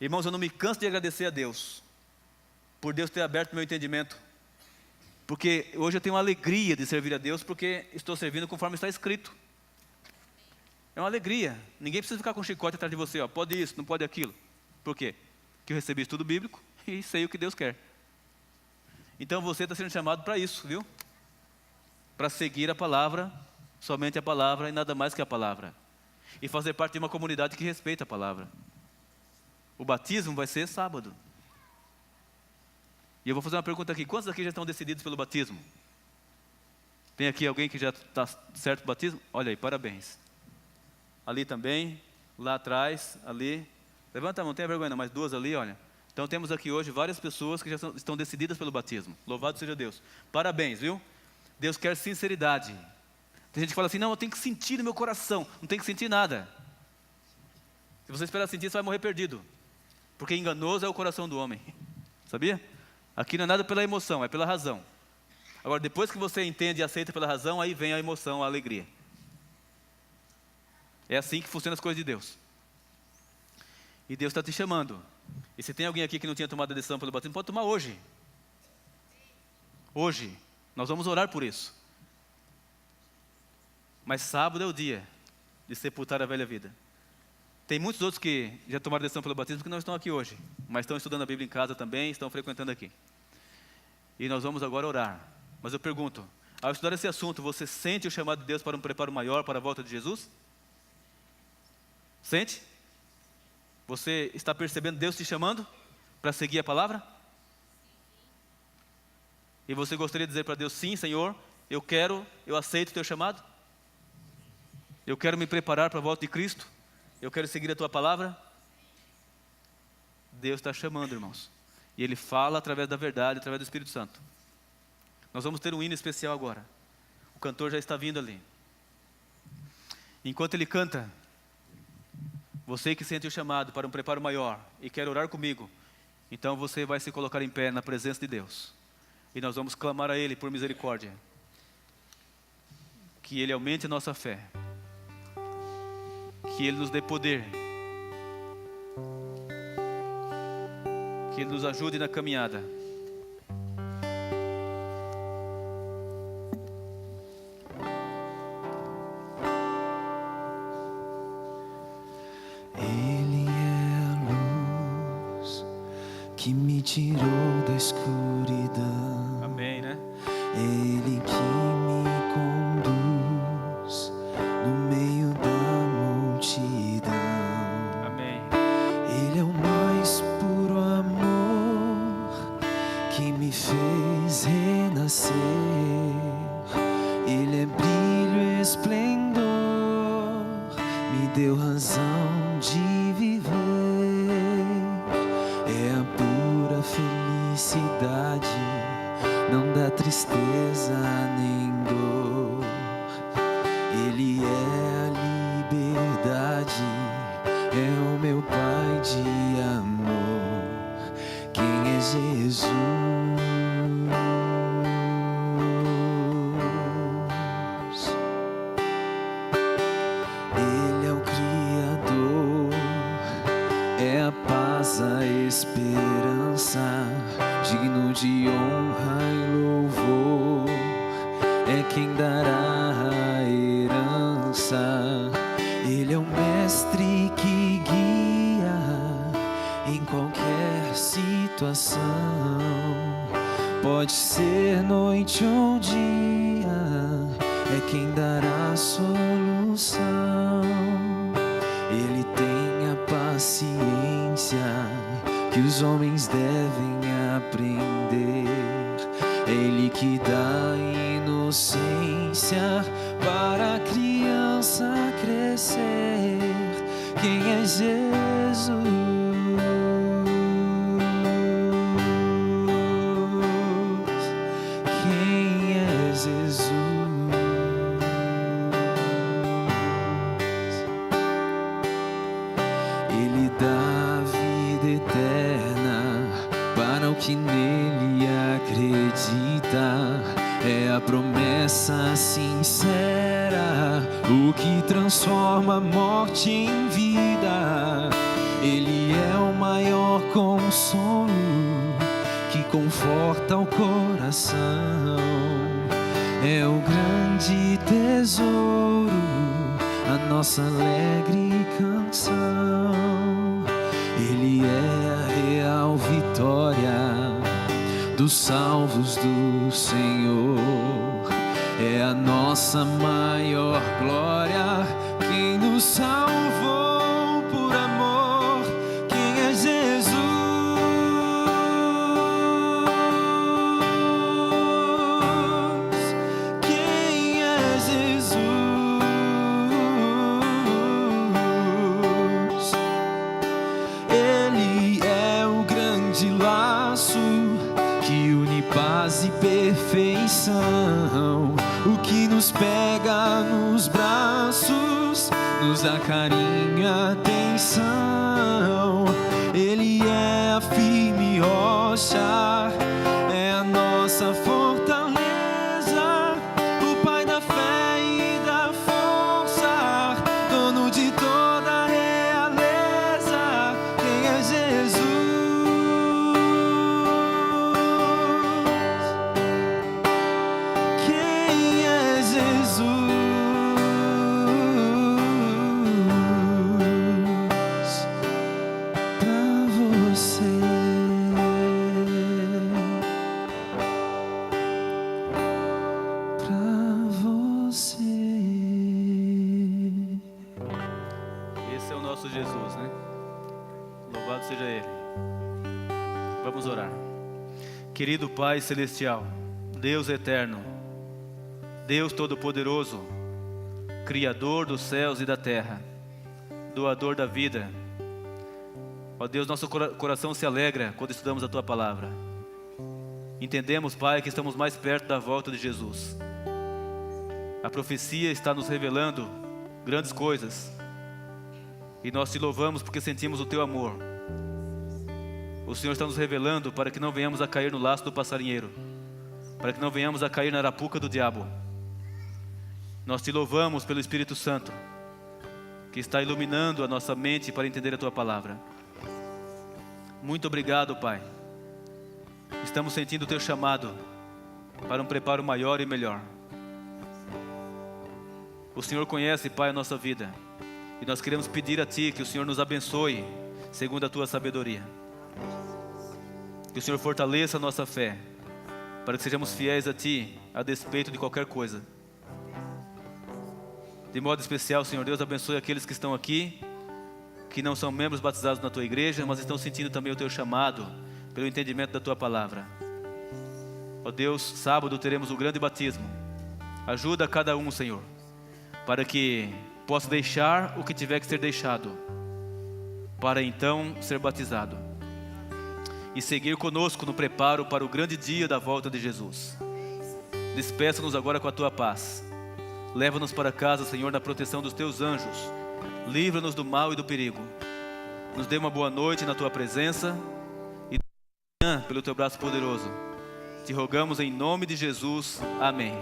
Irmãos, eu não me canso de agradecer a Deus por Deus ter aberto meu entendimento. Porque hoje eu tenho uma alegria de servir a Deus, porque estou servindo conforme está escrito. É uma alegria. Ninguém precisa ficar com um chicote atrás de você, ó. Pode isso, não pode aquilo. Por quê? Porque eu recebi estudo bíblico e sei o que Deus quer. Então você está sendo chamado para isso, viu? Para seguir a palavra, somente a palavra e nada mais que a palavra. E fazer parte de uma comunidade que respeita a palavra. O batismo vai ser sábado. E eu vou fazer uma pergunta aqui. Quantos aqui já estão decididos pelo batismo? Tem aqui alguém que já está certo o batismo? Olha aí, parabéns. Ali também, lá atrás, ali. Levanta a mão, não tenha vergonha não, mas duas ali, olha. Então temos aqui hoje várias pessoas que já estão decididas pelo batismo. Louvado seja Deus. Parabéns, viu? Deus quer sinceridade. Tem gente que fala assim, não, eu tenho que sentir no meu coração. Não tem que sentir nada. Se você esperar sentir, você vai morrer perdido. Porque enganoso é o coração do homem. Sabia? Aqui não é nada pela emoção, é pela razão. Agora, depois que você entende e aceita pela razão, aí vem a emoção, a alegria. É assim que funcionam as coisas de Deus. E Deus está te chamando. E se tem alguém aqui que não tinha tomado a decisão pelo batismo, pode tomar hoje. Hoje. Nós vamos orar por isso. Mas sábado é o dia de sepultar a velha vida. Tem muitos outros que já tomaram decisão pelo batismo que não estão aqui hoje, mas estão estudando a Bíblia em casa também, estão frequentando aqui. E nós vamos agora orar. Mas eu pergunto, ao estudar esse assunto, você sente o chamado de Deus para um preparo maior para a volta de Jesus? Sente? Você está percebendo Deus te chamando para seguir a palavra? E você gostaria de dizer para Deus, sim, Senhor, eu aceito o teu chamado? Eu quero me preparar para a volta de Cristo? Eu quero seguir a tua palavra? Deus está chamando, irmãos. E Ele fala através da verdade, através do Espírito Santo. Nós vamos ter um hino especial agora. O cantor já está vindo ali. Enquanto ele canta, você que sente o chamado para um preparo maior e quer orar comigo, então você vai se colocar em pé na presença de Deus. E nós vamos clamar a Ele por misericórdia. Que Ele aumente a nossa fé. Que Ele nos dê poder. Que Ele nos ajude na caminhada. Ele é a luz que me tirou da escuridão. Amém, né? Ele que me conduz no meio da multidão. Amém. Ele é o mais puro amor que me fez renascer. Ele é brilho e esplendor, me deu razão de viver. É a pura felicidade, não dá tristeza nem dor. Ele é a liberdade, é o meu Pai de amor. Quem é Jesus? Ele é o Criador, é a paz, a esperança, digno de honra e louvor. noite ou dia, é quem dará solução. Ele tem a paciência que os homens devem aprender. É Ele que dá inocência para a criança crescer. Quem é Jesus? Quem é Jesus? Ele dá vida eterna para o que nele acredita. É a promessa sincera, o que transforma a morte em vida. Ele é o maior consolo que conforta o coração. É o grande tesouro, a nossa alegre canção. Ele é a real vitória dos salvos do Senhor. É a nossa maior glória, quem nos salvou por amor. Quem é Jesus? Quem é Jesus? Ele é o grande laço que une paz e perfeição, o que nos pega nos braços, nos dá carinho e atenção. Ele é a firme rocha, é a nossa fortaleza, o Pai da fé e da força, dono de toda a realeza. Quem é Jesus? Quem é Jesus? Pra você, pra você. Esse é o nosso Jesus, né? Louvado seja Ele. Vamos orar. Querido Pai Celestial, Deus eterno, Deus Todo-Poderoso, Criador dos céus e da terra, doador da vida. Ó Deus, nosso coração se alegra quando estudamos a Tua Palavra. Entendemos, Pai, que estamos mais perto da volta de Jesus. A profecia está nos revelando grandes coisas. E nós te louvamos porque sentimos o Teu amor. O Senhor está nos revelando para que não venhamos a cair no laço do passarinheiro, para que não venhamos a cair na arapuca do diabo. Nós te louvamos pelo Espírito Santo, que está iluminando a nossa mente para entender a Tua Palavra. Muito obrigado, Pai. Estamos sentindo o Teu chamado para um preparo maior e melhor. O Senhor conhece, Pai, a nossa vida, e nós queremos pedir a Ti que o Senhor nos abençoe segundo a Tua sabedoria. Que o Senhor fortaleça a nossa fé, para que sejamos fiéis a Ti, a despeito de qualquer coisa. De modo especial, Senhor Deus, abençoe aqueles que estão aqui, que não são membros batizados na Tua igreja, mas estão sentindo também o Teu chamado, pelo entendimento da Tua Palavra. Ó Deus, sábado teremos o grande batismo. Ajuda cada um, Senhor, para que possa deixar o que tiver que ser deixado, para então ser batizado e seguir conosco no preparo para o grande dia da volta de Jesus. Despeça-nos agora com a Tua paz. Leva-nos para casa, Senhor, na proteção dos Teus anjos. Livra-nos do mal e do perigo. Nos dê uma boa noite na Tua presença e amanhã pelo Teu braço poderoso. Te rogamos em nome de Jesus. Amém.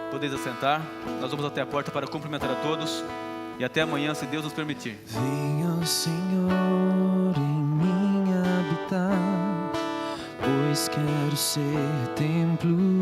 Podeis assentar. Nós vamos até a porta para cumprimentar a todos. E até amanhã, se Deus nos permitir. Venha, Senhor, em mim habitar, pois quero ser templo